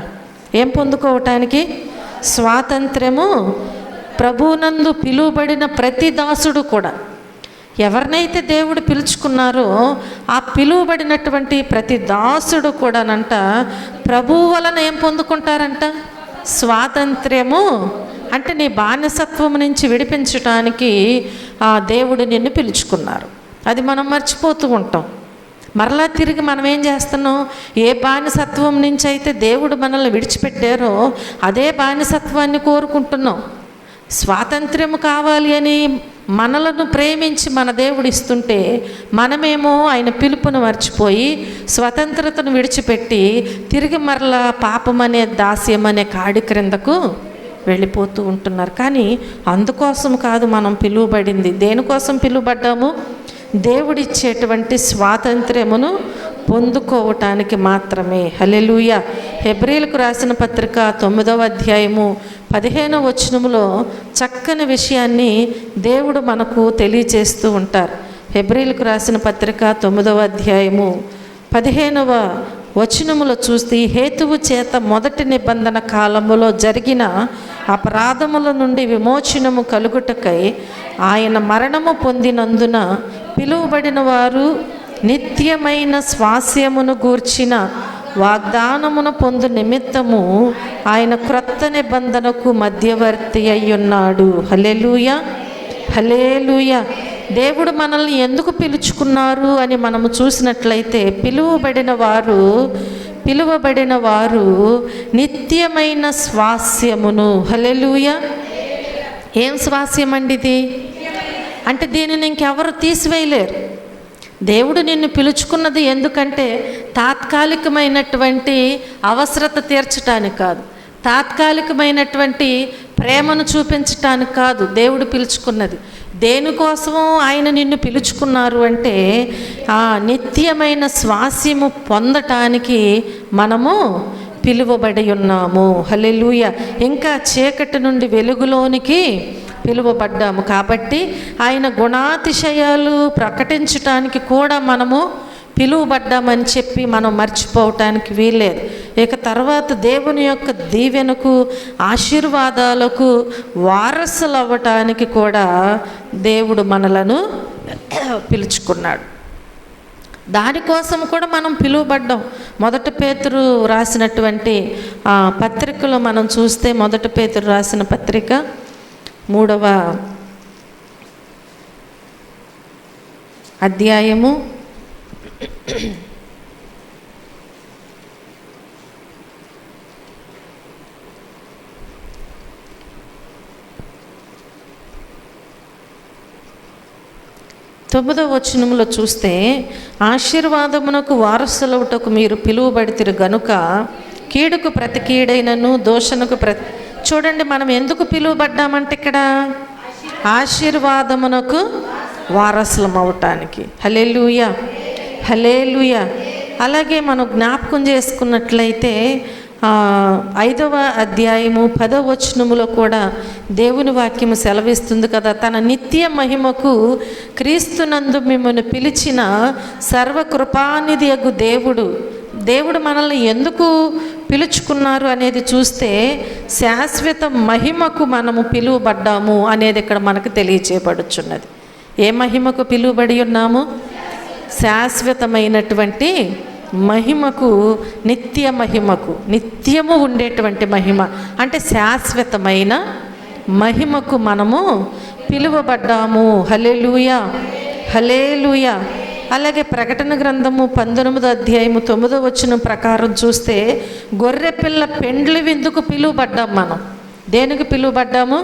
ఏం పొందుకోవటానికి? స్వాతంత్రము. ప్రభువునందు పిలువబడిన ప్రతి దాసుడు కూడా, ఎవరినైతే దేవుడు పిలుచుకున్నారో ఆ పిలువబడినటువంటి ప్రతి దాసుడు కూడానంట ప్రభువు వలన ఏం పొందుకుంటారంట? స్వాతంత్ర్యము. అంటే నీ బానిసత్వం నుంచి విడిపించడానికి ఆ దేవుడు నిన్ను పిలుచుకున్నారు. అది మనం మర్చిపోతూ ఉంటాం. మరలా తిరిగి మనం ఏం చేస్తున్నాం? ఏ బానిసత్వం నుంచి అయితే దేవుడు మనల్ని విడిచిపెట్టారో అదే బానిసత్వాన్ని కోరుకుంటున్నాం. స్వాతంత్ర్యం కావాలి అని మనలను ప్రేమించి మన దేవుడు ఇస్తుంటే, మనమేమో ఆయన పిలుపును మర్చిపోయి స్వతంత్రతను విడిచిపెట్టి తిరిగి మరలా పాపం అనే దాస్యం అనే కాడి క్రిందకు వెళ్ళిపోతూ ఉంటున్నారు. కానీ అందుకోసం కాదు మనం పిలువబడింది. దేనికోసం పిలువబడ్డాము? దేవుడిచ్చేటువంటి స్వాతంత్ర్యమును పొందుకోవటానికి మాత్రమే. హల్లెలూయా. హెబ్రీలకు రాసిన పత్రిక 9వ అధ్యాయము 15వ వచనములో చక్కని విషయాన్ని దేవుడు మనకు తెలియచేస్తూ ఉంటారు. హెబ్రీలకు రాసిన పత్రిక 9వ అధ్యాయము 15వ వచనములో చూస్తే, హేతువు చేత మొదటి నిబంధన కాలములో జరిగిన అపరాధముల నుండి విమోచనము కలుగుటకై ఆయన మరణము పొందినందున పిలువబడిన వారు నిత్యమైన స్వాస్యమును గూర్చిన వాగ్దానమును పొందు నిమిత్తము ఆయన క్రొత్త నిబంధనకు మధ్యవర్తి అయ్యున్నాడు. హల్లెలూయా. హల్లెలూయా. దేవుడు మనల్ని ఎందుకు పిలుచుకున్నారు అని మనము చూసినట్లయితే, పిలువబడిన వారు నిత్యమైన స్వాస్యమును. హల్లెలూయా. ఏం స్వాస్యం అండి ఇది? అంటే దీనిని ఇంకెవరు తీసివేయలేరు. దేవుడు నిన్ను పిలుచుకున్నది ఎందుకంటే తాత్కాలికమైనటువంటి అవసరత తీర్చడానికి కాదు, తాత్కాలికమైనటువంటి ప్రేమను చూపించటానికి కాదు దేవుడు పిలుచుకున్నది. దేనికోసమో ఆయన నిన్ను పిలుచుకున్నారు అంటే ఆ నిత్యమైన స్వాస్యము పొందటానికి మనము పిలువబడి ఉన్నాము. హల్లెలూయా. ఇంకా చీకటి నుండి వెలుగులోనికి పిలువబడ్డాము. కాబట్టి ఆయన గుణాతిశయాలు ప్రకటించటానికి కూడా మనము పిలువబడ్డామని చెప్పి మనం మర్చిపోవటానికి వీల్లేదు. ఇక తర్వాత దేవుని యొక్క దీవెనకు, ఆశీర్వాదాలకు వారసులు అవ్వటానికి కూడా దేవుడు మనలను పిలుచుకున్నాడు. దానికోసం కూడా మనం పిలువబడ్డాం. మొదటి పేతురు రాసినటువంటి పత్రికలో మనం చూస్తే, మొదటి పేతురు రాసిన పత్రిక 3వ అధ్యాయము 9వ వచనములో చూస్తే, ఆశీర్వాదమునకు వారసులవుటకు మీరు పిలువబడితిరు గనుక కీడుకు ప్రతి కీడైనను దోషణకు ప్రతి. చూడండి, మనం ఎందుకు పిలువబడ్డామంటే ఇక్కడ ఆశీర్వాదమునకు వారసులం అవటానికి. హల్లెలూయా. హల్లెలూయా. అలాగే మనం జ్ఞాపకం చేసుకున్నట్లయితే 5వ అధ్యాయము 10వ వచనములో కూడా దేవుని వాక్యము సెలవిస్తుంది కదా, తన నిత్య మహిమకు క్రీస్తునందు మిమ్మల్ని పిలిచిన సర్వకృపానిధి యగు దేవుడు మనల్ని ఎందుకు పిలుచుకున్నారు అనేది చూస్తే, శాశ్వత మహిమకు మనము పిలువబడ్డాము అనేది ఇక్కడ మనకు తెలియచేయబడుచున్నది. ఏ మహిమకు పిలువబడి ఉన్నాము? శాశ్వతమైనటువంటి మహిమకు, నిత్య మహిమకు, నిత్యము ఉండేటువంటి మహిమ అంటే శాశ్వతమైన మహిమకు మనము పిలువబడ్డాము. హల్లెలూయా. హల్లెలూయా. అలాగే ప్రకటన గ్రంథము 19వ అధ్యాయము 9వ వచనం ప్రకారం చూస్తే, గొర్రెపిల్ల పెండ్లి విందుకు పిలువబడ్డాం. మనం దేనికి పిలువబడ్డాము?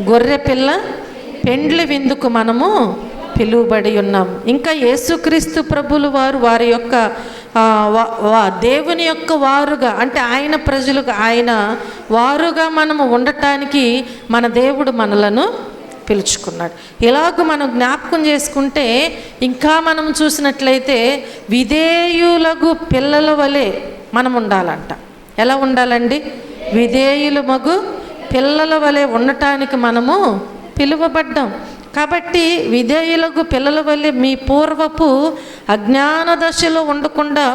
గొర్రెపిల్ల పెండ్లి విందుకు మనము పిలువబడి ఉన్నాం. ఇంకా యేసుక్రీస్తు ప్రభులు వారి యొక్క దేవుని యొక్క వారుగా, అంటే ఆయన ప్రజలుగా, ఆయన వారుగా మనము ఉండటానికి మన దేవుడు మనలను పిలుచుకున్నాడు. ఇలాగ మనం జ్ఞాపకం చేసుకుంటే ఇంకా మనం చూసినట్లయితే విధేయులకు పిల్లల వలె మనం ఉండాలంట. ఎలా ఉండాలండి? విధేయులు మగు పిల్లల వలె ఉండటానికి మనము పిలువబడ్డాం. కాబట్టి విధేయులకు పిల్లల వలె మీ పూర్వపు అజ్ఞాన దశలో ఉండకుండా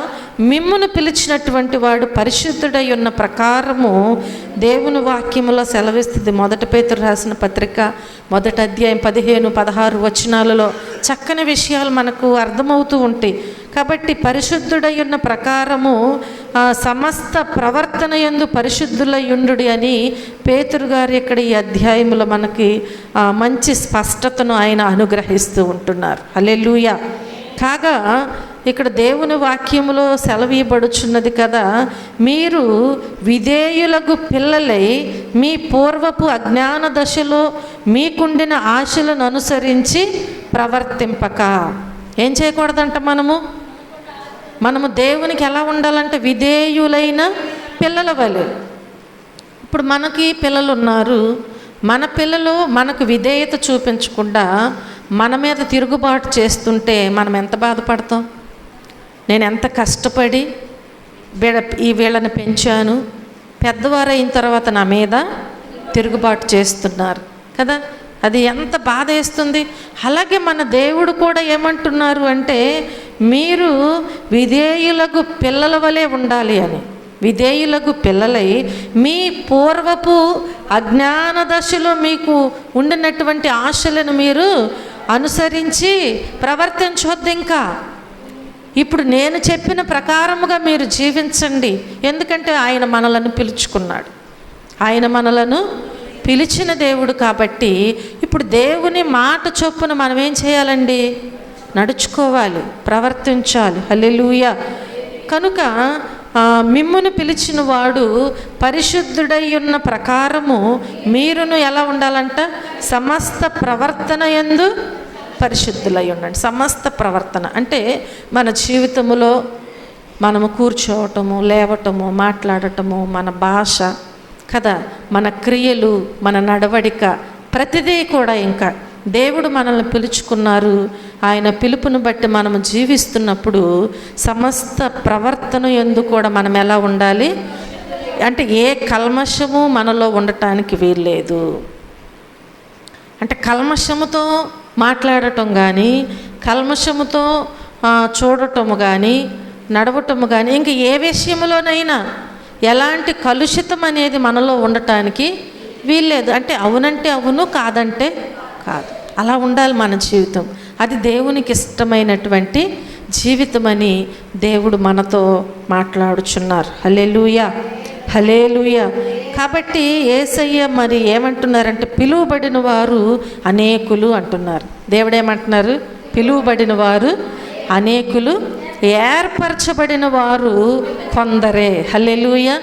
మిమ్మును పిలిచినటువంటి వాడు పరిశుద్ధుడై ఉన్న ప్రకారము దేవుని వాక్యములో సెలవిస్తుంది. 1 పేతురు రాసిన పత్రిక 1వ అధ్యాయం 15-16 వచనాలలో చక్కని విషయాలు మనకు అర్థమవుతూ ఉంటాయి. కాబట్టి పరిశుద్ధుడై ఉన్న ప్రకారము సమస్త ప్రవర్తన యందు పరిశుద్ధులయుండుడి అని పేతురు గారు ఇక్కడ ఈ అధ్యాయంలో మనకి మంచి స్పష్టతను ఆయన అనుగ్రహిస్తూ ఉంటున్నారు. హల్లెలూయా. కాగా ఇక్కడ దేవుని వాక్యములో సెలవీయబడుచున్నది కదా, మీరు విధేయులకు పిల్లలై మీ పూర్వపు అజ్ఞాన దశలో మీకుండిన ఆశలను అనుసరించి ప్రవర్తింపక. ఏం చేయకూడదంట? మనము దేవునికి ఎలా ఉండాలంటే విధేయులైన పిల్లల వలె. ఇప్పుడు మనకి పిల్లలు ఉన్నారు. మన పిల్లలు మనకు విధేయత చూపించకుండా మన మీద తిరుగుబాటు చేస్తుంటే మనం ఎంత బాధపడతాం? నేను ఎంత కష్టపడి వీళ్ళని పెంచాను, పెద్దవారు అయిన తర్వాత నా మీద తిరుగుబాటు చేస్తున్నారు కదా, అది ఎంత బాధ వేస్తుంది. అలాగే మన దేవుడు కూడా ఏమంటున్నారు అంటే మీరు విధేయులకు పిల్లల వలె ఉండాలి అని. విధేయులకు పిల్లలై మీ పూర్వపు అజ్ఞాన దశలో మీకు ఉండినటువంటి ఆశలను మీరు అనుసరించి ప్రవర్తించొద్దు. ఇంకా ఇప్పుడు నేను చెప్పిన ప్రకారముగా మీరు జీవించండి. ఎందుకంటే ఆయన మనలను పిలుచుకున్నాడు. ఆయన మనలను పిలిచిన దేవుడు కాబట్టి ఇప్పుడు దేవుని మాట చొప్పున మనం ఏం చేయాలండి? నడుచుకోవాలి, ప్రవర్తించాలి. హల్లెలూయా. కనుక మిమ్మును పిలిచిన వాడు పరిశుద్ధుడై ఉన్న ప్రకారము మీరును ఎలా ఉండాలంట? సమస్త ప్రవర్తన యందు పరిశుద్ధులై ఉండండి. సమస్త ప్రవర్తన అంటే మన జీవితంలో మనము కూర్చోవటము, లేవటము, మాట్లాడటము, మన భాష కదా, మన క్రియలు, మన నడవడిక, ప్రతిదీ కూడా ఇంకా దేవుడు మనల్ని పిలుచుకున్నారు. ఆయన పిలుపును బట్టి మనము జీవిస్తున్నప్పుడు సమస్త ప్రవర్తన యందు కూడా మనం ఎలా ఉండాలి అంటే ఏ కల్మషము మనలో ఉండటానికి వీల్లేదు. అంటే కల్మషముతో మాట్లాడటం కానీ, కల్మషముతో చూడటము కానీ, నడవటము కానీ, ఇంక ఏ విషయంలోనైనా ఎలాంటి కలుషితం అనేది మనలో ఉండటానికి వీల్లేదు. అంటే అవునంటే అవును, కాదంటే కాదు, అలా ఉండాలి మన జీవితం. అది దేవునికి ఇష్టమైనటువంటి జీవితం అని దేవుడు మనతో మాట్లాడుచున్నారు. హల్లెలూయా, హల్లెలూయా. కాబట్టి యేసయ్య మరి ఏమంటున్నారంటే పిలువబడిన వారు అనేకులు అంటున్నారు. దేవుడు ఏమంటున్నారు? పిలువబడిన వారు అనేకులు, ఏర్పరచబడిన వారు కొందరే. హల్లెలూయా.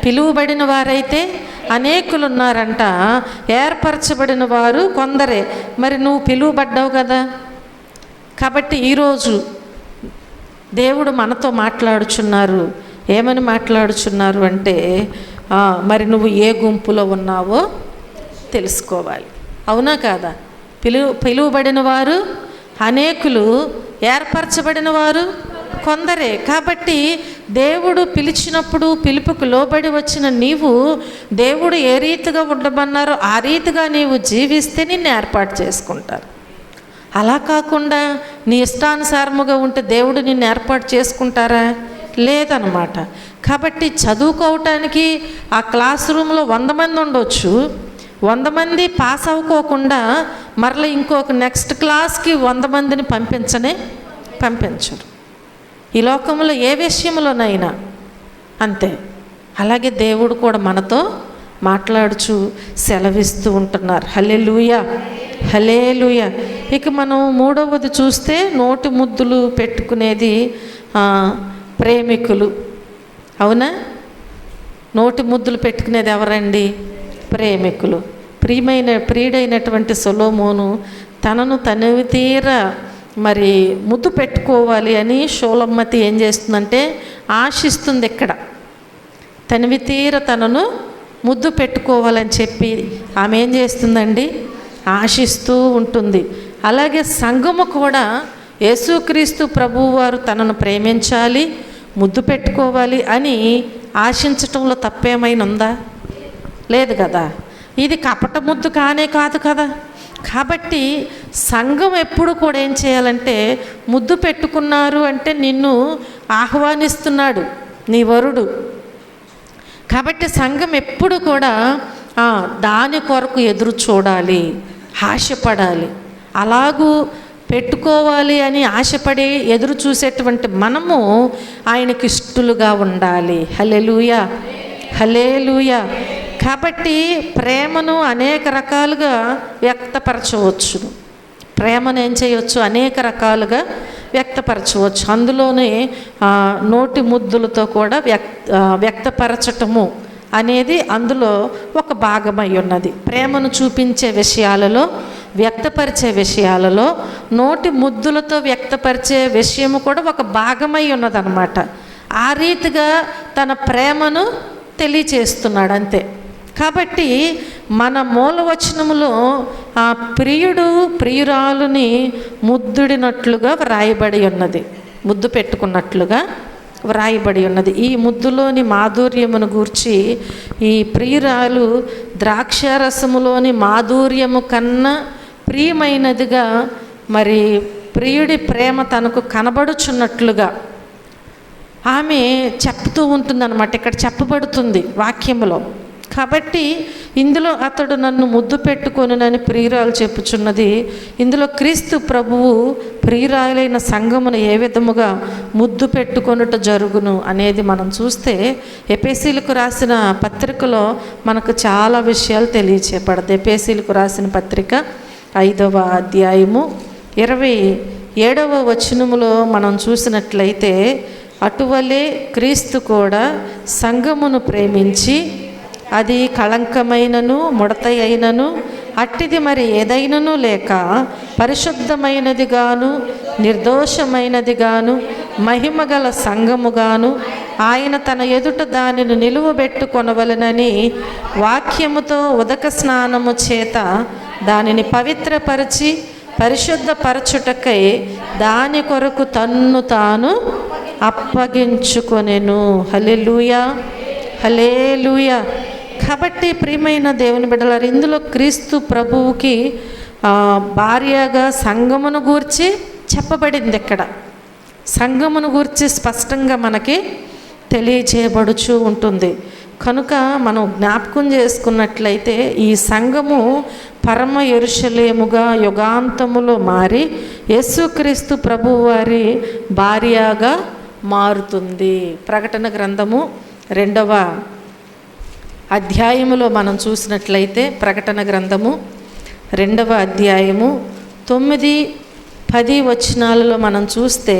పిలువబడిన వారైతే అనేకులు ఉన్నారంట, ఏర్పరచబడిన వారు కొందరే. మరి నువ్వు పిలువబడ్డావు కదా, కాబట్టి ఈరోజు దేవుడు మనతో మాట్లాడుచున్నారు. ఏమని మాట్లాడుచున్నారు అంటే మరి నువ్వు ఏ గుంపులో ఉన్నావో తెలుసుకోవాలి. అవునా కాదా? పిలువబడిన వారు అనేకులు, ఏర్పరచబడిన వారు కొందరే. కాబట్టి దేవుడు పిలిచినప్పుడు పిలుపుకు లోబడి వచ్చిన నీవు దేవుడు ఏ రీతిగా ఉండమన్నారో ఆ రీతిగా నీవు జీవిస్తే నిన్ను ఏర్పాటు చేసుకుంటారు. అలా కాకుండా నీ ఇష్టానుసారముగా ఉంటే దేవుడు నిన్ను ఏర్పాటు చేసుకుంటారా? లేదన్నమాట. కాబట్టి చదువుకోవటానికి ఆ క్లాస్ రూమ్లో 100 మంది ఉండొచ్చు. 100 మంది పాస్ అవ్వకోకుండా మరలా ఇంకొక నెక్స్ట్ క్లాస్కి 100 మందిని పంపించరు. ఈ లోకంలో ఏ విషయంలోనైనా అంతే. అలాగే దేవుడు కూడా మనతో మాట్లాడుచు సెలవిస్తూ ఉంటున్నారు. హల్లెలూయా, హల్లెలూయా. ఇక మనం 3వది చూస్తే నోటి ముద్దులు పెట్టుకునేది ప్రేమికులు. అవునా? నోటి ముద్దులు పెట్టుకునేది ఎవరండి? ప్రేమికులు. ప్రియుడైనటువంటి సొలొమోను తనను తనివి తీర మరి ముద్దు పెట్టుకోవాలి అని షోలమ్మతి ఏం చేస్తుందంటే ఆశిస్తుంది. ఇక్కడ తనివి తీర తనను ముద్దు పెట్టుకోవాలని చెప్పి ఆమె ఏం చేస్తుందండి? ఆశిస్తూ ఉంటుంది. అలాగే సంఘము కూడా యేసుక్రీస్తు ప్రభువు వారు తనను ప్రేమించాలి, ముద్దు పెట్టుకోవాలి అని ఆశించటంలో తప్పేమైనా ఉందా? లేదు కదా. ఇది కపట ముద్దు కానే కాదు కదా. కాబట్టి సంఘం ఎప్పుడు కూడా ఏం చేయాలంటే, ముద్దు పెట్టుకున్నారు అంటే నిన్ను ఆహ్వానిస్తున్నాడు నీ వరుడు. కాబట్టి సంఘం ఎప్పుడు కూడా దాని కొరకు ఎదురు చూడాలి, ఆశపడాలి. అలాగూ పెట్టుకోవాలి అని ఆశపడి ఎదురు చూసేటువంటి మనము ఆయనకి ఇష్టలుగా ఉండాలి. హల్లెలూయా, హల్లెలూయా. కాబట్టి ప్రేమను అనేక రకాలుగా వ్యక్తపరచవచ్చు. ప్రేమను ఏం చేయవచ్చు? అనేక రకాలుగా వ్యక్తపరచవచ్చు. అందులోనే నోటి ముద్దులతో కూడా వ్యక్తపరచటము అనేది అందులో ఒక భాగమై ఉన్నది. ప్రేమను చూపించే విషయాలలో, వ్యక్తపరిచే విషయాలలో నోటి ముద్దులతో వ్యక్తపరిచే విషయము కూడా ఒక భాగమై ఉన్నదన్నమాట. ఆ రీతిగా తన ప్రేమను తెలియచేస్తున్నాడు అంతే. కాబట్టి మన మూలవచనములో ఆ ప్రియుడు ప్రియురాలుని ముద్దుడినట్లుగా వ్రాయబడి ఉన్నది, ముద్దు పెట్టుకున్నట్లుగా వ్రాయబడి ఉన్నది. ఈ ముద్దులోని మాధుర్యమును గూర్చి ఈ ప్రియురాలు ద్రాక్షారసములోని మాధుర్యము కన్నా ప్రియమైనదిగా మరి ప్రియుడి ప్రేమ తనకు కనబడుచున్నట్లుగా ఆమె చెప్తూ ఉంటుందన్నమాట. ఇక్కడ చెప్పబడుతుంది వాక్యములో. కాబట్టి ఇందులో అతడు నన్ను ముద్దు పెట్టుకొనునని ప్రియురాలు చెప్పుచున్నది. ఇందులో క్రీస్తు ప్రభువు ప్రియురాలైన సంఘమును ఏ విధముగా ముద్దు పెట్టుకొనుట జరుగును అనేది మనం చూస్తే ఎఫెసీయులకు రాసిన పత్రికలో మనకు చాలా విషయాలు తెలియచేయబడతాయి. ఎఫెసీయులకు రాసిన పత్రిక 5వ అధ్యాయము 27వ వచనములో మనం చూసినట్లయితే, అటువలే క్రీస్తు కూడా సంఘమును ప్రేమించి అది కళంకమైనను ముడత అయినను అట్టిది మరి ఏదైనను లేక పరిశుద్ధమైనదిగాను నిర్దోషమైనదిగాను మహిమగల సంఘముగాను ఆయన తన ఎదుట దానిని నిలువబెట్టుకొనవలెనని వాక్యముతో ఉదక స్నానము చేత దానిని పవిత్రపరిచి పరిశుద్ధపరచుటకై దాని కొరకు తన్ను తాను అప్పగించుకొనెను. హల్లెలూయా, హల్లెలూయా. కాబట్టి ప్రియమైన దేవుని బిడ్డలారా, ఇందులో క్రీస్తు ప్రభువుకి భార్యగా సంఘమును గూర్చి చెప్పబడింది. ఇక్కడ సంఘమును గూర్చి స్పష్టంగా మనకి తెలియచేయబడుచూ ఉంటుంది. కనుక మనం జ్ఞాపకం చేసుకున్నట్లయితే ఈ సంఘము పరమ యెరూషలేముగా యుగాంతములో మారి యేసుక్రీస్తు ప్రభువు వారి భార్యగా మారుతుంది. ప్రకటన గ్రంథము 2వ అధ్యాయములో మనం చూసినట్లయితే, ప్రకటన గ్రంథము 2వ అధ్యాయము 9-10 వచనాలలో మనం చూస్తే,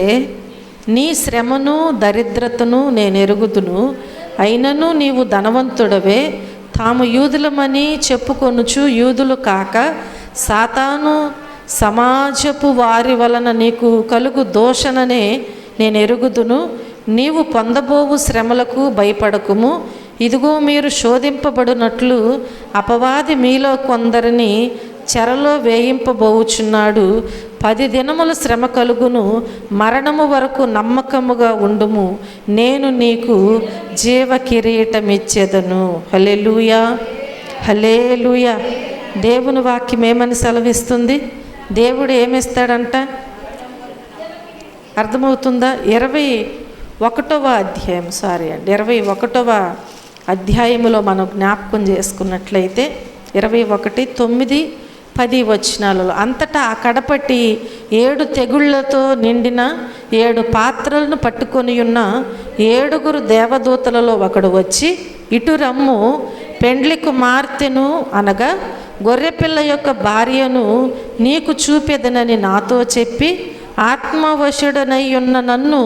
నీ శ్రమను దరిద్రతను నేను ఎరుగుదును, అయినను నీవు ధనవంతుడవే, తాము యూదులమని చెప్పుకొనుచు యూదులు కాక సాతాను సమాజపు వారి వలన నీకు కలుగు దోషణనే నేను ఎరుగుదును. నీవు పొందబోవు శ్రమలకు భయపడకుము. ఇదిగో మీరు శోధింపబడినట్లు అపవాది మీలో కొందరిని చెరలో వేయింపబోచున్నాడు. 10 దినములు శ్రమ కలుగును, మరణము వరకు నమ్మకముగా ఉండుము, నేను నీకు జీవ కిరీటం ఇచ్చేదను. హల్లెలూయా, హల్లెలూయా. దేవుని వాక్యం ఏమని సెలవిస్తుంది? దేవుడు ఏమిస్తాడంట? అర్థమవుతుందా? 21వ అధ్యాయం 21వ అధ్యాయములో మనం జ్ఞాపకం చేసుకున్నట్లయితే 21:9-10 వచనాలలో, అంతటా ఆ కడపటి 7 తెగుళ్లతో నిండిన 7 పాత్రలను పట్టుకొని ఉన్న 7 దేవదూతలలో ఒకడు వచ్చి, ఇటు రమ్ము, పెండ్లి కుమార్తెను అనగా గొర్రెపిల్ల యొక్క భార్యను నీకు చూపెదనని నాతో చెప్పి, ఆత్మవశుడనై ఉన్న నన్ను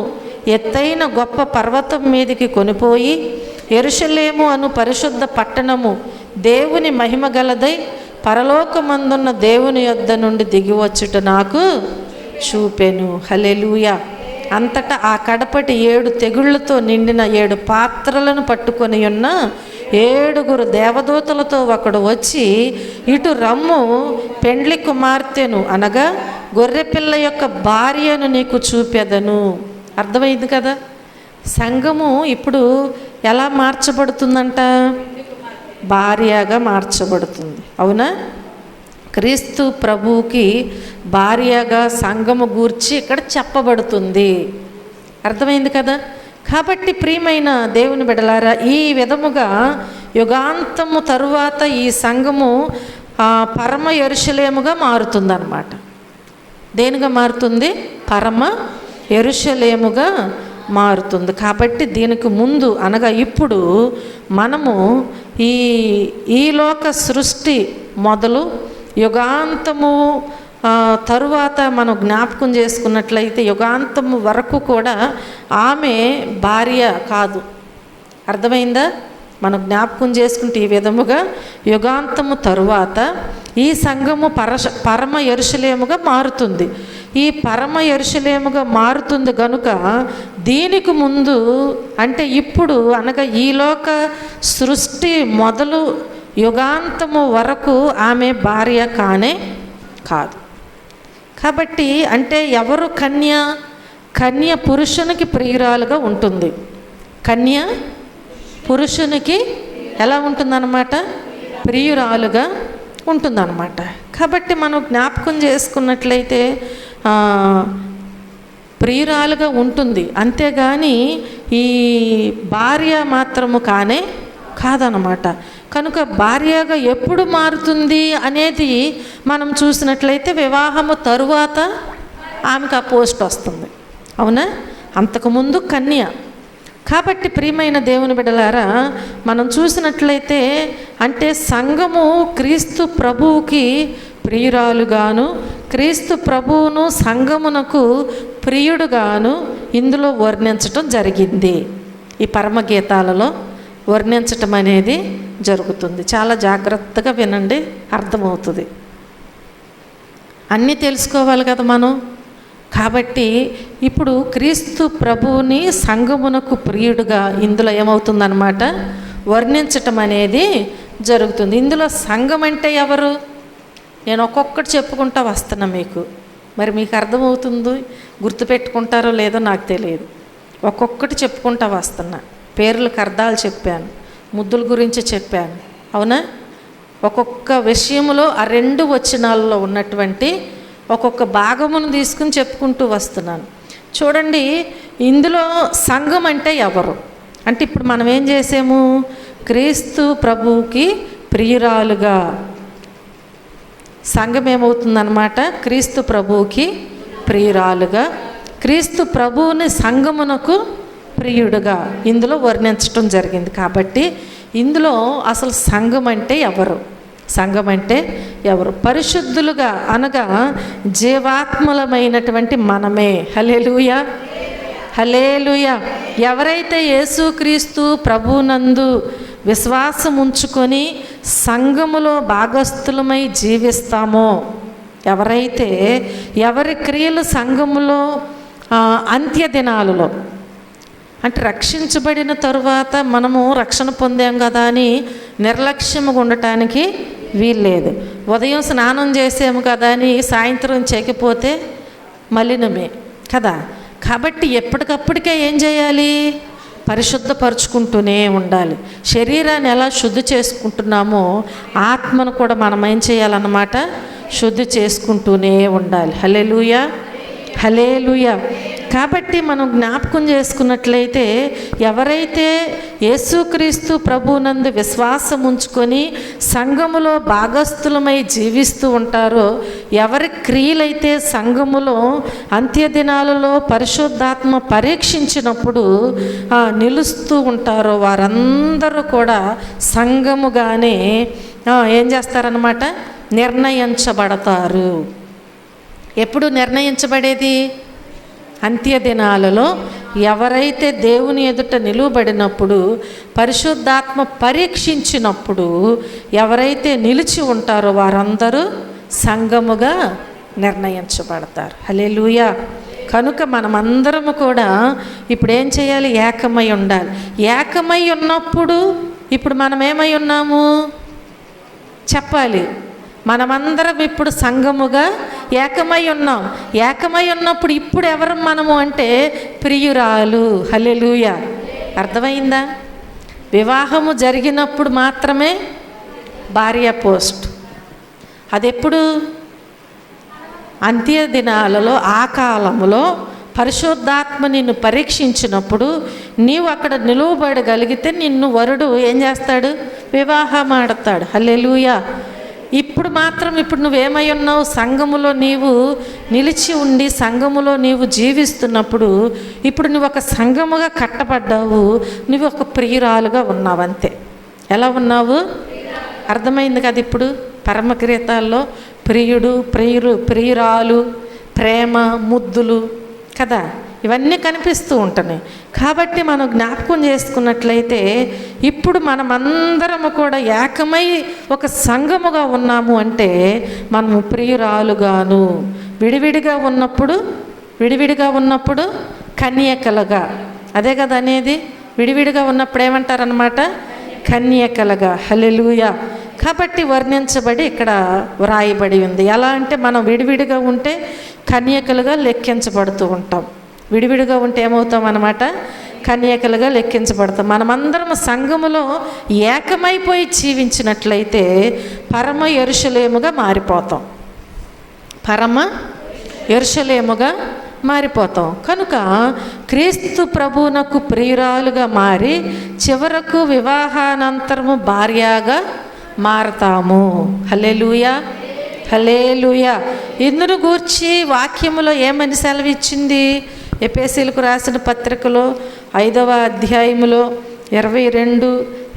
ఎత్తైన గొప్ప పర్వతం మీదికి కొనిపోయి యెరూషలేము అను పరిశుద్ధ పట్టణము దేవుని మహిమ గలదై పరలోకమందున్న దేవుని యొద్ద నుండి దిగివచ్చుట నాకు చూపెను. హల్లెలూయా. అంతటా ఆ కడపటి 7 తెగుళ్లతో నిండిన 7 పాత్రలను పట్టుకొని ఉన్న 7 దేవదూతలతో ఒకడు వచ్చి, ఇటు రమ్ము, పెండ్లి కుమార్తెను అనగా గొర్రెపిల్ల యొక్క భార్యను నీకు చూపెదను. అర్థమైంది కదా? సంఘము ఇప్పుడు ఎలా మార్చబడుతుందంట? భార్యగా మార్చబడుతుంది. అవునా? క్రీస్తు ప్రభువుకి భార్యగా సంఘము గూర్చి ఇక్కడ చెప్పబడుతుంది. అర్థమైంది కదా? కాబట్టి ప్రియమైన దేవుని బిడ్డలారా, ఈ విధముగా యుగాంతము తరువాత ఈ సంఘము పరమ యెరూషలేముగా మారుతుందన్నమాట. దేనిగా మారుతుంది? పరమ యెరూషలేముగా మారుతుంది. కాబట్టి దీనికి ముందు అనగా ఇప్పుడు మనము ఈ లోక సృష్టి మొదలు యుగాంతము తరువాత మనం జ్ఞాపకం చేసుకున్నట్లయితే యుగాంతము వరకు కూడా ఆమె భార్య కాదు. అర్థమైందా? మనం జ్ఞాపకం చేసుకుంటే ఈ విధముగా యుగాంతము తరువాత ఈ సంఘము పరమ యెరూషలేముగా మారుతుంది. ఈ పరమ యెరూషలేముగా మారుతుంది కనుక దీనికి ముందు అంటే ఇప్పుడు అనగా ఈ లోక సృష్టి మొదలు యుగాంతము వరకు ఆమె భార్య కానే కాదు. కాబట్టి అంటే ఎవరు కన్య? కన్య పురుషునికి ప్రియురాలుగా ఉంటుంది. కన్య పురుషునికి ఎలా ఉంటుందన్నమాట? ప్రియురాలుగా ఉంటుందన్నమాట. కాబట్టి మనం జ్ఞాపకం చేసుకున్నట్లయితే ప్రియురాలుగా ఉంటుంది, అంతేగాని ఈ భార్య మాత్రము కానే కాదనమాట. కనుక భార్యగా ఎప్పుడు మారుతుంది అనేది మనం చూసినట్లయితే వివాహము తరువాత ఆమెకు ఆ పోస్ట్ వస్తుంది. అవునా? అంతకుముందు కన్య. కాబట్టి ప్రియమైన దేవుని బిడ్డలారా, మనం చూసినట్లయితే అంటే సంఘము క్రీస్తు ప్రభువుకి ప్రియురాలుగాను, క్రీస్తు ప్రభువును సంఘమునకు ప్రియుడుగాను ఇందులో వర్ణించటం జరిగింది. ఈ పరమగీతాలలో వర్ణించటం అనేది జరుగుతుంది. చాలా జాగ్రత్తగా వినండి, అర్థమవుతుంది. అన్నీ తెలుసుకోవాలి కదా మనం. కాబట్టి ఇప్పుడు క్రీస్తు ప్రభువుని సంఘమునకు ప్రియుడుగా ఇందులో ఏమవుతుందన్నమాట? వర్ణించటం అనేది జరుగుతుంది. ఇందులో సంఘం అంటే ఎవరు? నేను ఒక్కొక్కటి చెప్పుకుంటా వస్తున్నా మీకు. మరి మీకు అర్థమవుతుంది, గుర్తుపెట్టుకుంటారో లేదో నాకు తెలియదు. ఒక్కొక్కటి చెప్పుకుంటా వస్తున్నా. పేర్లకు అర్థాలు చెప్పాను, ముద్దుల గురించి చెప్పాను. అవునా? ఒక్కొక్క విషయంలో ఆ 2 వచనాలలో ఉన్నటువంటి ఒక్కొక్క భాగమును తీసుకుని చెప్పుకుంటూ వస్తున్నాను. చూడండి, ఇందులో సంఘం అంటే ఎవరు అంటే ఇప్పుడు మనం ఏం చేసాము? క్రీస్తు ప్రభువుకి ప్రియురాలుగా సంఘం ఏమవుతుందన్నమాట? క్రీస్తు ప్రభువుకి ప్రియురాలుగా, క్రీస్తు ప్రభువుని సంఘమునకు ప్రియుడుగా ఇందులో వర్ణించటం జరిగింది. కాబట్టి ఇందులో అసలు సంఘం అంటే ఎవరు? సంఘం అంటే ఎవరు? పరిశుద్ధులుగా అనగా జీవాత్మలమైనటువంటి మనమే. హల్లెలూయా, హల్లెలూయా. ఎవరైతే యేసుక్రీస్తు ప్రభువునందు విశ్వాసం ఉంచుకొని సంఘములో భాగస్థులమై జీవిస్తామో, ఎవరైతే ఎవరి క్రియలు సంఘములో అంత్య దినాలలో అంటే రక్షించబడిన తరువాత మనము రక్షణ పొందాం కదా అని నిర్లక్ష్యముగా ఉండటానికి వీల్లేదు. ఉదయం స్నానం చేసాము కదా అని సాయంత్రం చేయకపోతే మలినమే కదా. కాబట్టి ఎప్పటికప్పటికే ఏం చేయాలి? పరిశుద్ధపరుచుకుంటూనే ఉండాలి. శరీరాన్ని ఎలా శుద్ధి చేసుకుంటున్నామో ఆత్మను కూడా మనం ఏం చేయాలన్నమాట? శుద్ధి చేసుకుంటూనే ఉండాలి. హల్లెలూయా, హల్లెలూయా. కాబట్టి మనం జ్ఞాపకం చేసుకున్నట్లయితే ఎవరైతే యేసుక్రీస్తు ప్రభువునందు విశ్వాసం ఉంచుకొని సంఘములో భాగస్థులమై జీవిస్తూ ఉంటారో, ఎవరి క్రియలైతే సంఘములో అంత్యదినాలలో పరిశుద్ధాత్మ పరీక్షించినప్పుడు నిలుస్తూ ఉంటారో వారందరూ కూడా సంఘముగానే ఏం చేస్తారన్నమాట? నిర్ణయించబడతారు. ఎప్పుడు నిర్ణయించబడేది? అంత్యదినాలలో ఎవరైతే దేవుని ఎదుట నిలువబడినప్పుడు పరిశుద్ధాత్మ పరీక్షించినప్పుడు ఎవరైతే నిలిచి ఉంటారో వారందరూ సంఘముగా నిర్ణయించబడతారు. హల్లెలూయా. కనుక మనమందరము కూడా ఇప్పుడు ఏం చేయాలి? ఏకమై ఉండాలి. ఏకమై ఉన్నప్పుడు ఇప్పుడు మనం ఏమై ఉన్నాము చెప్పాలి. మనమందరం ఇప్పుడు సంఘముగా ఏకమై ఉన్నాం. ఏకమై ఉన్నప్పుడు ఇప్పుడు ఎవరు మనము అంటే ప్రియురాలు. హల్లెలూయా. అర్థమైందా? వివాహము జరిగినప్పుడు మాత్రమే భార్య పోస్ట్. అది ఎప్పుడు? అంత్య దినాలలో, ఆ కాలములో పరిశుద్ధాత్మ నిన్ను పరీక్షించినప్పుడు నీవు అక్కడ నిలువబడగలిగితే నిన్ను వరుడు ఏం చేస్తాడు? వివాహం ఆడతాడు. హల్లెలూయా. ఇప్పుడు మాత్రం ఇప్పుడు నువ్వేమై ఉన్నావు? సంఘములో నీవు నిలిచి ఉండి సంఘములో నీవు జీవిస్తున్నప్పుడు ఇప్పుడు నువ్వు ఒక సంఘముగా కట్టబడ్డావు. నువ్వు ఒక ప్రియురాలుగా ఉన్నావు, అంతే. ఎలా ఉన్నావు? అర్థమైంది కదా? ఇప్పుడు పరమగీతాల్లో ప్రియుడు, ప్రియురాలు, ప్రేమ, ముద్దులు కదా, ఇవన్నీ కనిపిస్తూ ఉంటున్నాయి. కాబట్టి మనం జ్ఞాపకం చేసుకున్నట్లయితే ఇప్పుడు మనమందరము కూడా ఏకమై ఒక సంఘముగా ఉన్నాము అంటే మనము ప్రియురాలుగాను, విడివిడిగా ఉన్నప్పుడు కన్యకలుగా, అదే కదా అనేది. విడివిడిగా ఉన్నప్పుడు ఏమంటారనమాట? కన్యకలుగా. హల్లెలూయా. కాబట్టి వర్ణించబడి ఇక్కడ వ్రాయబడి ఉంది. ఎలా అంటే మనం విడివిడిగా ఉంటే కన్యకలుగా లెక్కించబడుతూ ఉంటాం. విడివిడిగా ఉంటే ఏమవుతాం అన్నమాట? కన్యకలుగా లెక్కించబడతాం. మనమందరం సంఘములో ఏకమైపోయి జీవించినట్లయితే పరమ యెరూషలేముగా మారిపోతాం. పరమ యెరూషలేముగా మారిపోతాం. కనుక క్రీస్తు ప్రభువునకు ప్రియురాలుగా మారి చివరకు వివాహానంతరము భార్యగా మారతాము. హల్లెలూయా. హల్లెలూయా. ఇందును గూర్చి వాక్యములో ఏమని సెలవిచ్చింది? ఎఫెసీయులకు రాసిన పత్రికలో 5వ అధ్యాయములో 22,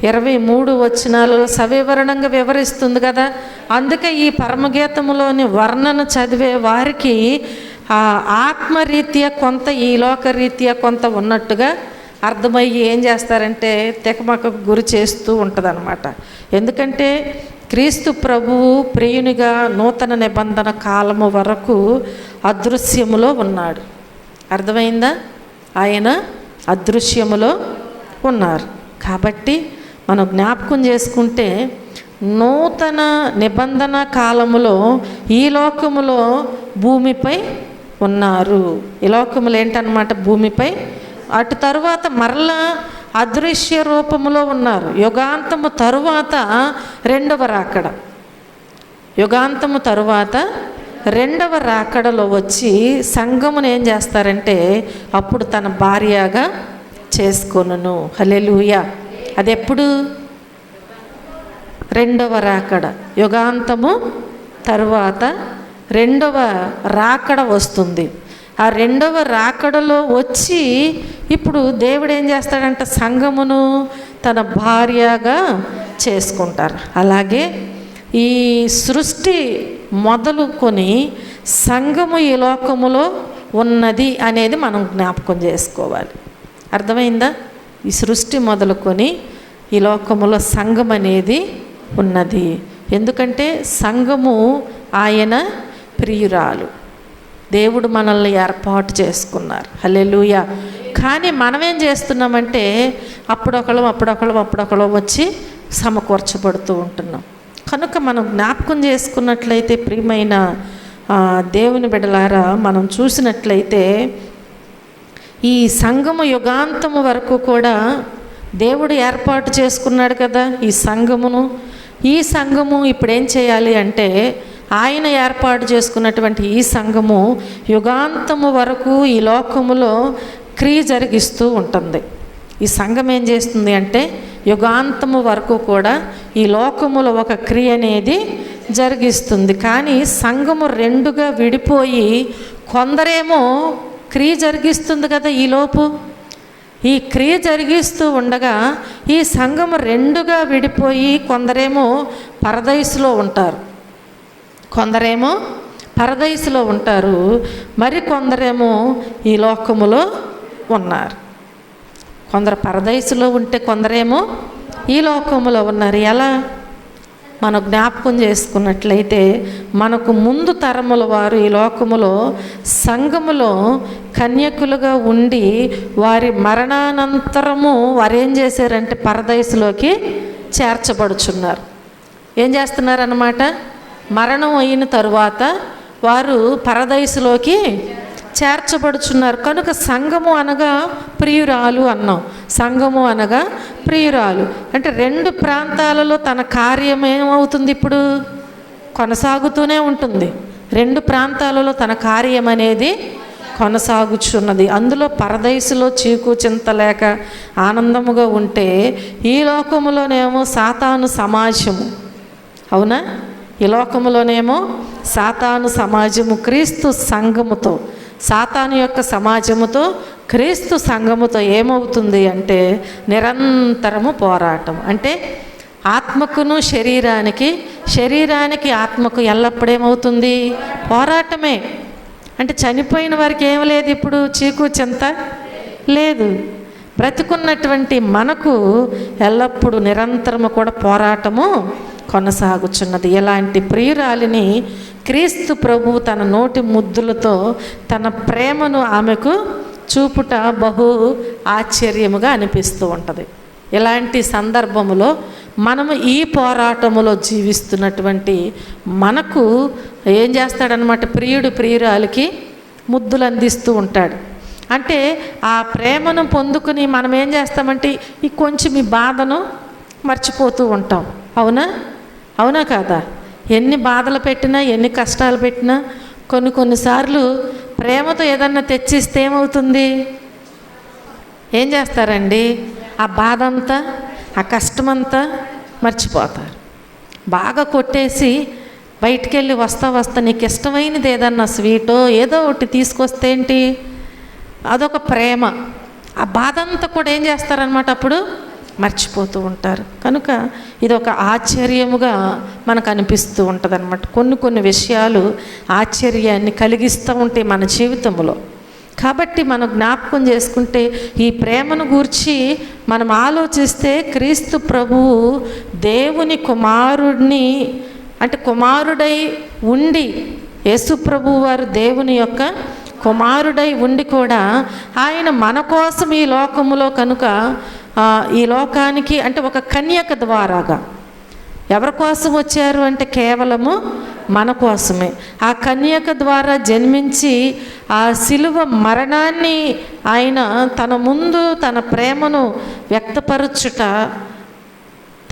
23 వచనాలలో సవివరణంగా వివరిస్తుంది కదా. అందుకే ఈ పరమగీతములోని వర్ణన చదివే వారికి ఆత్మరీత్యా కొంత, ఈ లోకరీత్యా కొంత ఉన్నట్టుగా అర్థమయ్యి ఏం చేస్తారంటే తెకమకకు గురి చేస్తూ ఉంటుందన్నమాట. ఎందుకంటే క్రీస్తు ప్రభువు ప్రియునిగా నూతన నిబంధన కాలము వరకు అదృశ్యములో ఉన్నాడు. అర్థమైందా? ఆయన అదృశ్యములో ఉన్నారు. కాబట్టి మనం జ్ఞాపకం చేసుకుంటే నూతన నిబంధన కాలములో ఈ లోకములో భూమిపై ఉన్నారు. ఈ లోకములు ఏంటన్నమాట? భూమిపై. అటు తరువాత మరలా అదృశ్య రూపములో ఉన్నారు. యుగాంతము తరువాత రెండవ రాకడ, యుగాంతము తరువాత రెండవ రాకడలో వచ్చి సంఘమును ఏం చేస్తారంటే అప్పుడు తన భార్యగా చేసుకొనును. హల్లెలూయా. అది ఎప్పుడు? రెండవ రాకడ. యుగాంతము తరువాత రెండవ రాకడ వస్తుంది. ఆ రెండవ రాకడలో వచ్చి ఇప్పుడు దేవుడు ఏం చేస్తాడంటే సంఘమును తన భార్యగా చేసుకుంటారు. అలాగే ఈ సృష్టి మొదలుకొని సంఘము ఈ లోకములో ఉన్నది అనేది మనం జ్ఞాపకం చేసుకోవాలి. అర్థమైందా? ఈ సృష్టి మొదలుకొని ఈ లోకములో సంఘం అనేది ఉన్నది. ఎందుకంటే సంఘము ఆయన ప్రియురాలు. దేవుడు మనల్ని ఏర్పాటు చేసుకున్నారు. హల్లెలూయా. కానీ మనమేం చేస్తున్నామంటే అప్పుడొకళ్ళు వచ్చి సమకూర్చబడుతూ ఉంటున్నాం. కనుక మనం జ్ఞాపకం చేసుకున్నట్లయితే ప్రియమైన దేవుని బిడ్డలారా, మనం చూసినట్లయితే ఈ సంఘము యుగాంతము వరకు కూడా దేవుడు ఏర్పాటు చేసుకున్నాడు కదా ఈ సంఘమును. ఈ సంఘము ఇప్పుడు ఏం చేయాలి అంటే ఆయన ఏర్పాటు చేసుకున్నటువంటి ఈ సంఘము యుగాంతము వరకు ఈ లోకములో క్రియ జరిగిస్తూ ఉంటుంది. ఈ సంఘం ఏం చేస్తుంది అంటే యుగాంతము వరకు కూడా ఈ లోకములో ఒక క్రియ అనేది జరిగిస్తుంది. కానీ సంఘము రెండుగా విడిపోయి కొందరేమో క్రియ జరిగిస్తుంది కదా ఈలోపు. ఈ క్రియ జరిగిస్తూ ఉండగా ఈ సంఘము రెండుగా విడిపోయి కొందరేమో పరదైసులో ఉంటారు, కొందరేమో పరదైసులో ఉంటారు, మరి కొందరేమో ఈ లోకములో ఉన్నారు. కొందరు పరదైసులో ఉంటే కొందరేమో ఈ లోకములో ఉన్నారు. ఎలా? మనం జ్ఞాపకం చేసుకున్నట్లయితే మనకు ముందు తరముల వారు ఈ లోకములో సంఘములో కన్యకులుగా ఉండి వారి మరణానంతరము వారు ఏం చేశారంటే పరదైసులోకి చేర్చబడుచున్నారు. ఏం చేస్తున్నారన్నమాట? మరణం అయిన తరువాత వారు పరదైసులోకి చేర్చబడుచున్నారు. కనుక సంఘము అనగా ప్రియురాలు అన్నాం. సంఘము అనగా ప్రియురాలు అంటే రెండు ప్రాంతాలలో తన కార్యం ఏమవుతుంది? ఇప్పుడు కొనసాగుతూనే ఉంటుంది. రెండు ప్రాంతాలలో తన కార్యం అనేది కొనసాగుచున్నది. అందులో పరదైసులో చీకు చింత లేక ఆనందముగా ఉంటే, ఈ లోకములోనేమో సాతాను సమాజము, అవునా? ఈ లోకములోనేమో సాతాను సమాజము క్రీస్తు సంఘముతో, సాతాను యొక్క సమాజముతో క్రీస్తు సంఘముతో ఏమవుతుంది అంటే నిరంతరము పోరాటం. అంటే ఆత్మకును శరీరానికి, శరీరానికి ఆత్మకు ఎల్లప్పుడూ ఏమవుతుంది? పోరాటమే. అంటే చనిపోయిన వారికి ఏం లేదు, ఇప్పుడు చీకు చింత లేదు. బ్రతికున్నటువంటి మనకు ఎల్లప్పుడూ నిరంతరము కూడా పోరాటము కొనసాగుచున్నది. ఎలాంటి ప్రియురాలిని క్రీస్తు ప్రభువు తన నోటి ముద్దులతో తన ప్రేమను ఆమెకు చూపుట బహు ఆశ్చర్యముగా అనిపిస్తూ ఉంటుంది. ఇలాంటి సందర్భములో మనము ఈ పోరాటములో జీవిస్తున్నటువంటి మనకు ఏం చేస్తాడనమాట? ప్రియుడు ప్రియురాలికి ముద్దులు అందిస్తూ ఉంటాడు. అంటే ఆ ప్రేమను పొందుకుని మనం ఏం చేస్తామంటే ఈ కొంచెం ఈ బాధను మర్చిపోతూ ఉంటాం. అవునా? అవునా కాదా? ఎన్ని బాధలు పెట్టినా, ఎన్ని కష్టాలు పెట్టినా కొన్నిసార్లు ప్రేమతో ఏదన్నా తెచ్చిస్తే ఏమవుతుంది? ఏం చేస్తారండి? ఆ బాధ అంతా, ఆ కష్టమంతా మర్చిపోతారు. బాగా కొట్టేసి బయటికి వెళ్ళి వస్తా నీకు ఇష్టమైనది ఏదన్నా స్వీటో ఏదో ఒకటి తీసుకొస్తే ఏంటి? అదొక ప్రేమ. ఆ బాధ అంతా కూడా ఏం చేస్తారనమాట అప్పుడు మర్చిపోతూ ఉంటారు. కనుక ఇది ఒక ఆశ్చర్యముగా మనకు అనిపిస్తూ ఉంటుంది అనమాట. కొన్ని విషయాలు ఆశ్చర్యాన్ని కలిగిస్తూ ఉంటాయి మన జీవితంలో. కాబట్టి మనం జ్ఞాపకం చేసుకుంటే ఈ ప్రేమను గూర్చి మనం ఆలోచిస్తే క్రీస్తు ప్రభువు దేవుని కుమారుడిని, అంటే కుమారుడై ఉండి, యేసు ప్రభువు వారు దేవుని యొక్క కుమారుడై ఉండి కూడా ఆయన మన కోసం ఈ లోకములో కనుక ఈ లోకానికి అంటే ఒక కన్యక ద్వారాగా ఎవరి కోసం వచ్చారు అంటే కేవలము మన కోసమే. ఆ కన్యక ద్వారా జన్మించి ఆ శిలువ మరణాన్ని ఆయన తన ముందు తన ప్రేమను వ్యక్తపరచుట,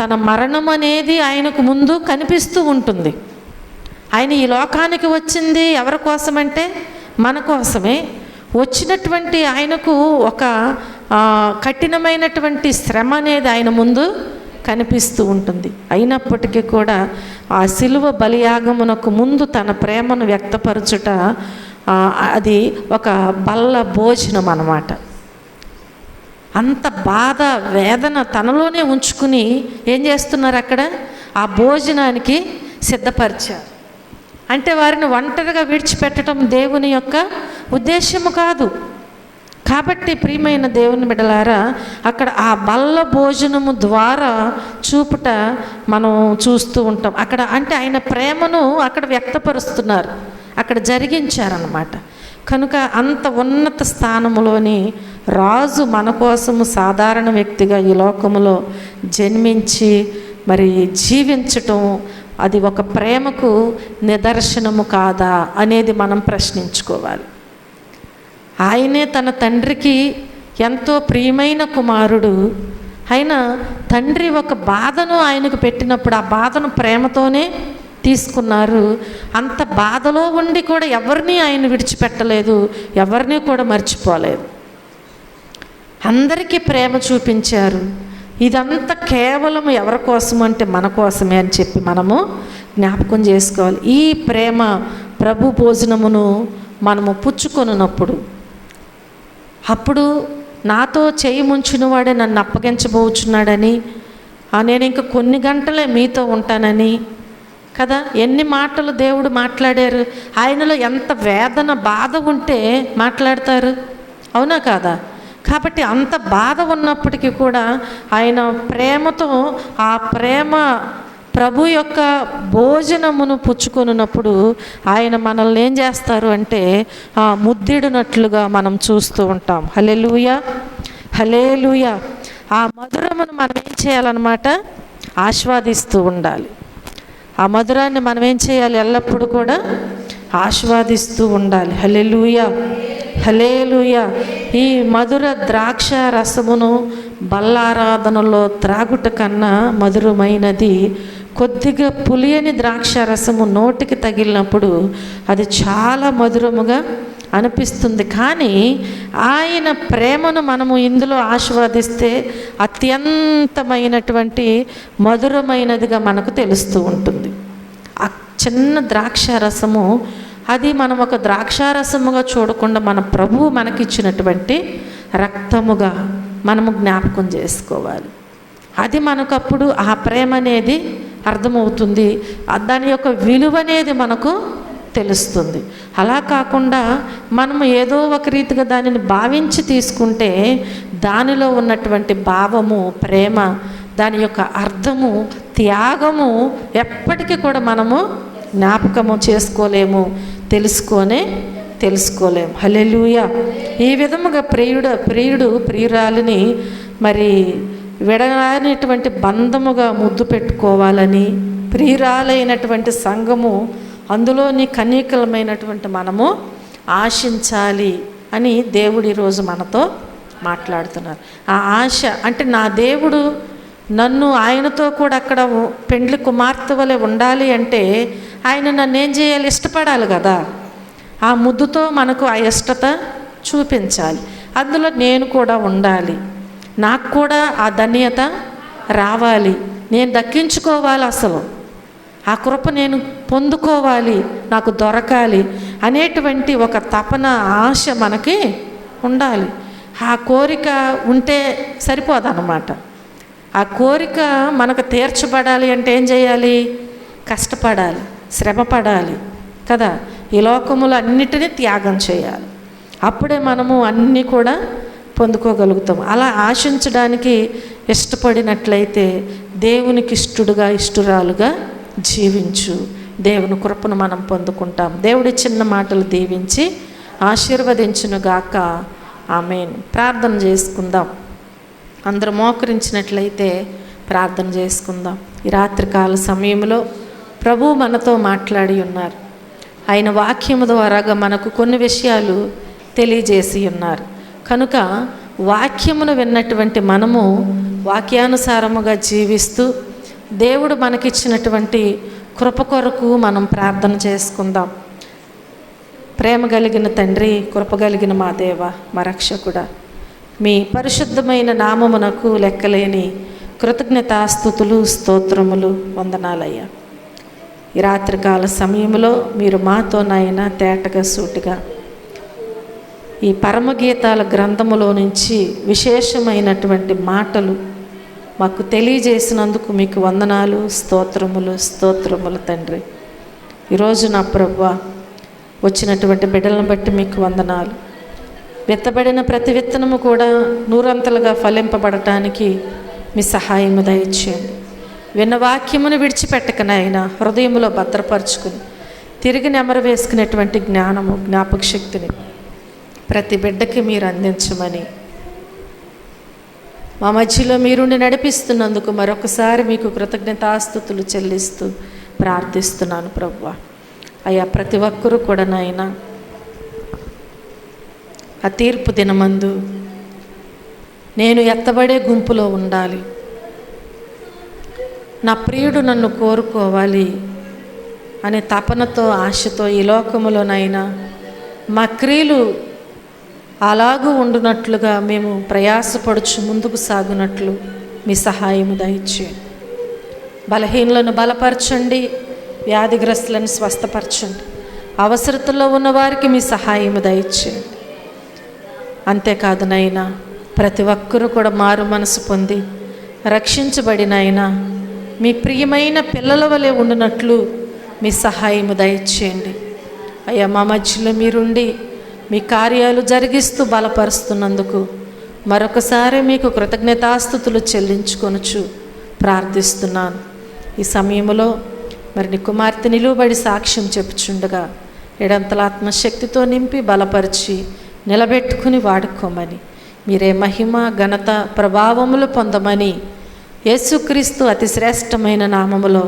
తన మరణం అనేది ఆయనకు ముందు కనిపిస్తూ ఉంటుంది. ఆయన ఈ లోకానికి వచ్చింది ఎవరి కోసమంటే మన కోసమే. వచ్చినటువంటి ఆయనకు ఒక కఠినమైనటువంటి శ్రమ అనేది ఆయన ముందు కనిపిస్తూ ఉంటుంది. అయినప్పటికీ కూడా ఆ శిలువ బలియాగమునకు ముందు తన ప్రేమను వ్యక్తపరచుట అది ఒక బల్ల భోజనం అన్నమాట. అంత బాధ వేదన తనలోనే ఉంచుకుని ఏం చేస్తున్నారు అక్కడ? ఆ భోజనానికి సిద్ధపరిచారు. అంటే వారిని ఒంటరిగా విడిచిపెట్టడం దేవుని యొక్క ఉద్దేశము కాదు. కాబట్టి ప్రియమైన దేవుని బిడ్డలారా, అక్కడ ఆ బల్ల భోజనము ద్వారా చూపుట మనం చూస్తూ ఉంటాం. అక్కడ అంటే ఆయన ప్రేమను అక్కడ వ్యక్తపరుస్తున్నారు, అక్కడ జరిగించారన్నమాట. కనుక అంత ఉన్నత స్థానములోని రాజు మన కోసము సాధారణ వ్యక్తిగా ఈ లోకములో జన్మించి మరి జీవించటం, అది ఒక ప్రేమకు నిదర్శనము కాదా అనేది మనం ప్రశ్నించుకోవాలి. ఆయనే తన తండ్రికి ఎంతో ప్రియమైన కుమారుడు. ఆయన తండ్రి ఒక బాధను ఆయనకు పెట్టినప్పుడు ఆ బాధను ప్రేమతోనే తీసుకున్నారు. అంత బాధలో ఉండి కూడా ఎవరిని ఆయన విడిచిపెట్టలేదు, ఎవరిని కూడా మర్చిపోలేదు. అందరికీ ప్రేమ చూపించారు. ఇదంతా కేవలం ఎవరి కోసం అంటే మన కోసమే అని చెప్పి మనము జ్ఞాపకం చేసుకోవాలి. ఈ ప్రేమ ప్రభు భోజనమును మనము పుచ్చుకొనున్నప్పుడు, అప్పుడు నాతో చేయి ముంచిన వాడే నన్ను అప్పగించబోచున్నాడని, నేను ఇంకా కొన్ని గంటలే మీతో ఉంటానని కదా ఎన్ని మాటలు దేవుడు మాట్లాడారు. ఆయనలో ఎంత వేదన బాధ ఉంటే మాట్లాడతారు, అవునా కాదా? కాబట్టి అంత బాధ ఉన్నప్పటికీ కూడా ఆయన ప్రేమతో ఆ ప్రభు యొక్క భోజనమును పుచ్చుకొనున్నప్పుడు ఆయన మనల్ని ఏం చేస్తారు అంటే ముద్దిడినట్లుగా మనం చూస్తూ ఉంటాం. హల్లెలూయా, హల్లెలూయా. ఆ మధురమును మనం ఏం చేయాలన్నమాట? ఆస్వాదిస్తూ ఉండాలి. ఆ మధురాన్ని మనం ఏం చేయాలి? ఎల్లప్పుడూ కూడా ఆస్వాదిస్తూ ఉండాలి. హల్లెలూయా, హల్లెలూయా. ఈ మధుర ద్రాక్ష రసమును బల్లారాధనలో త్రాగుట కన్నా మధురమైనది కొద్దిగా పులియని ద్రాక్ష రసము నోటికి తగిలినప్పుడు అది చాలా మధురముగా అనిపిస్తుంది. కానీ ఆయన ప్రేమను మనము ఇందులో ఆస్వాదిస్తే అత్యంతమైనటువంటి మధురమైనదిగా మనకు తెలుస్తూ ఉంటుంది. ఆ చిన్న ద్రాక్ష రసము అది మనం ఒక ద్రాక్షారసముగా చూడకుండా మన ప్రభువు మనకిచ్చినటువంటి రక్తముగా మనము జ్ఞాపకం చేసుకోవాలి. అది మనకప్పుడు ఆ ప్రేమ అనేది అర్థమవుతుంది, దాని యొక్క విలువ అనేది మనకు తెలుస్తుంది. అలా కాకుండా మనము ఏదో ఒక రీతిగా దానిని భావించి తీసుకుంటే దానిలో ఉన్నటువంటి భావము, ప్రేమ, దాని యొక్క అర్థము, త్యాగము ఎప్పటికీ కూడా మనము జ్ఞాపకము చేసుకోలేము, తెలుసుకోలేము. హల్లెలూయా. ఈ విధముగా ప్రియుడు ప్రియురాలిని మరి విడనాడినటువంటి బంధముగా ముద్దు పెట్టుకోవాలని, ప్రియురాలైనటువంటి సంఘము అందులోని కన్యకలమైనటువంటి మనము ఆశించాలి అని దేవుడు ఈరోజు మనతో మాట్లాడుతున్నారు. ఆ ఆశ అంటే నా దేవుడు నన్ను ఆయనతో కూడా అక్కడ పెండ్లి కుమార్తె వలె ఉండాలి అంటే ఆయన నన్ను ఏం చేయాలి? ఇష్టపడాలి కదా. ఆ ముద్దుతో మనకు ఆ ఇష్టత చూపించాలి. అందులో నేను కూడా ఉండాలి, నాకు కూడా ఆ ధన్యత రావాలి, నేను దక్కించుకోవాలి, అసలు ఆ కృప నేను పొందుకోవాలి, నాకు దొరకాలి అనేటువంటి ఒక తపన, ఆశ మనకి ఉండాలి. ఆ కోరిక ఉంటే సరిపోదన్నమాట. ఆ కోరిక మనకు తీర్చబడాలి అంటే ఏం చేయాలి? కష్టపడాలి, శ్రమపడాలి కదా. ఈ లోకములు అన్నిటినీ త్యాగం చేయాలి. అప్పుడే మనము అన్నీ కూడా పొందుకోగలుగుతాం. అలా ఆశించడానికి ఇష్టపడినట్లయితే దేవునికి ఇష్టురాలుగా జీవించు. దేవుని కృపను మనం పొందుకుంటాం. దేవుడి చిన్న మాటలు దీవించి ఆశీర్వదించునుగాక. ఆమేన్. ప్రార్థన చేసుకుందాం. అందరూ మోకరించినట్లయితే ప్రార్థన చేసుకుందాం. ఈ రాత్రికాల సమయంలో ప్రభువు మనతో మాట్లాడి ఉన్నారు. ఆయన వాక్యము ద్వారాగా మనకు కొన్ని విషయాలు తెలియజేసి ఉన్నారు. కనుక వాక్యమును విన్నటువంటి మనము వాక్యానుసారముగా జీవిస్తూ దేవుడు మనకిచ్చినటువంటి కృప కొరకు మనం ప్రార్థన చేసుకుందాం. ప్రేమ కలిగిన తండ్రి, కృప కలిగిన మా దేవ, మా రక్షకుడా, మీ పరిశుద్ధమైన నామమునకు లెక్కలేని కృతజ్ఞతాస్తుతులు, స్తోత్రములు, వందనాలయ్యా. ఈ రాత్రికాల సమయంలో మీరు మాతో నాయన తేటగా సూటిగా ఈ పరమగీతాల గ్రంథములో నుంచి విశేషమైనటువంటి మాటలు మాకు తెలియజేసినందుకు మీకు వందనాలు, స్తోత్రములు తండ్రి. ఈరోజు నా ప్రభువా వచ్చినటువంటి బిడ్డలను బట్టి మీకు వందనాలు. విత్తబడిన ప్రతి విత్తనము కూడా నూరంతలుగా ఫలింపబడటానికి మీ సహాయము దయచేయండి. విన్న వాక్యమును విడిచిపెట్టకనైనా హృదయంలో భద్రపరుచుకుని తిరిగి నెమరు వేసుకునేటువంటి జ్ఞానము, జ్ఞాపక శక్తిని ప్రతి బిడ్డకి మీరు అందించమని మా మధ్యలో మీరుండి నడిపిస్తున్నందుకు మరొకసారి మీకు కృతజ్ఞతాస్తుతులు చెల్లిస్తూ ప్రార్థిస్తున్నాను ప్రభువా. అయ్యా, ప్రతి ఒక్కరూ కూడా నాయన ఆ తీర్పు దినమందు నేను ఎత్తబడే గుంపులో ఉండాలి, నా ప్రియుడు నన్ను కోరుకోవాలి అనే తపనతో, ఆశతో ఈ లోకములోనైనా మా క్రియలు అలాగూ ఉండునట్లుగా మేము ప్రయాసపడుచు ముందుకు సాగునట్లు మీ సహాయము దయచేయండి. బలహీనులను బలపరచండి, వ్యాధిగ్రస్తులను స్వస్థపరచండి, అవసరతలో ఉన్న వారికి మీ సహాయము దయచేయండి. అంతేకాదు నైనా ప్రతి ఒక్కరూ కూడా మారు మనసు పొంది రక్షించబడినైనా మీ ప్రియమైన పిల్లల వలె ఉండునట్లు మీ సహాయము దయచేయండి. అయ్యా, మా మధ్యలో మీరుండి మీ కార్యాలు జరిగిస్తూ బలపరుస్తున్నందుకు మరొకసారి మీకు కృతజ్ఞతాస్తుతులు చెల్లించుకొనుచు ప్రార్థిస్తున్నాను. ఈ సమయంలో మరి నీ కుమార్తె నిలువబడి సాక్ష్యం చెప్పుచుండగా ఎడంతల ఆత్మశక్తితో నింపి బలపరిచి నిలబెట్టుకుని వాడుకోమని, మీరే మహిమ ఘనత ప్రభావములు పొందమని యేసుక్రీస్తు అతి శ్రేష్టమైన నామములో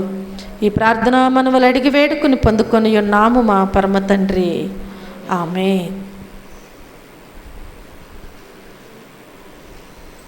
ఈ ప్రార్థనా మనవులు అడిగి వేడుకుని పొందుకొని ఉన్నాము మా పరమ తండ్రి. ఆమేన్.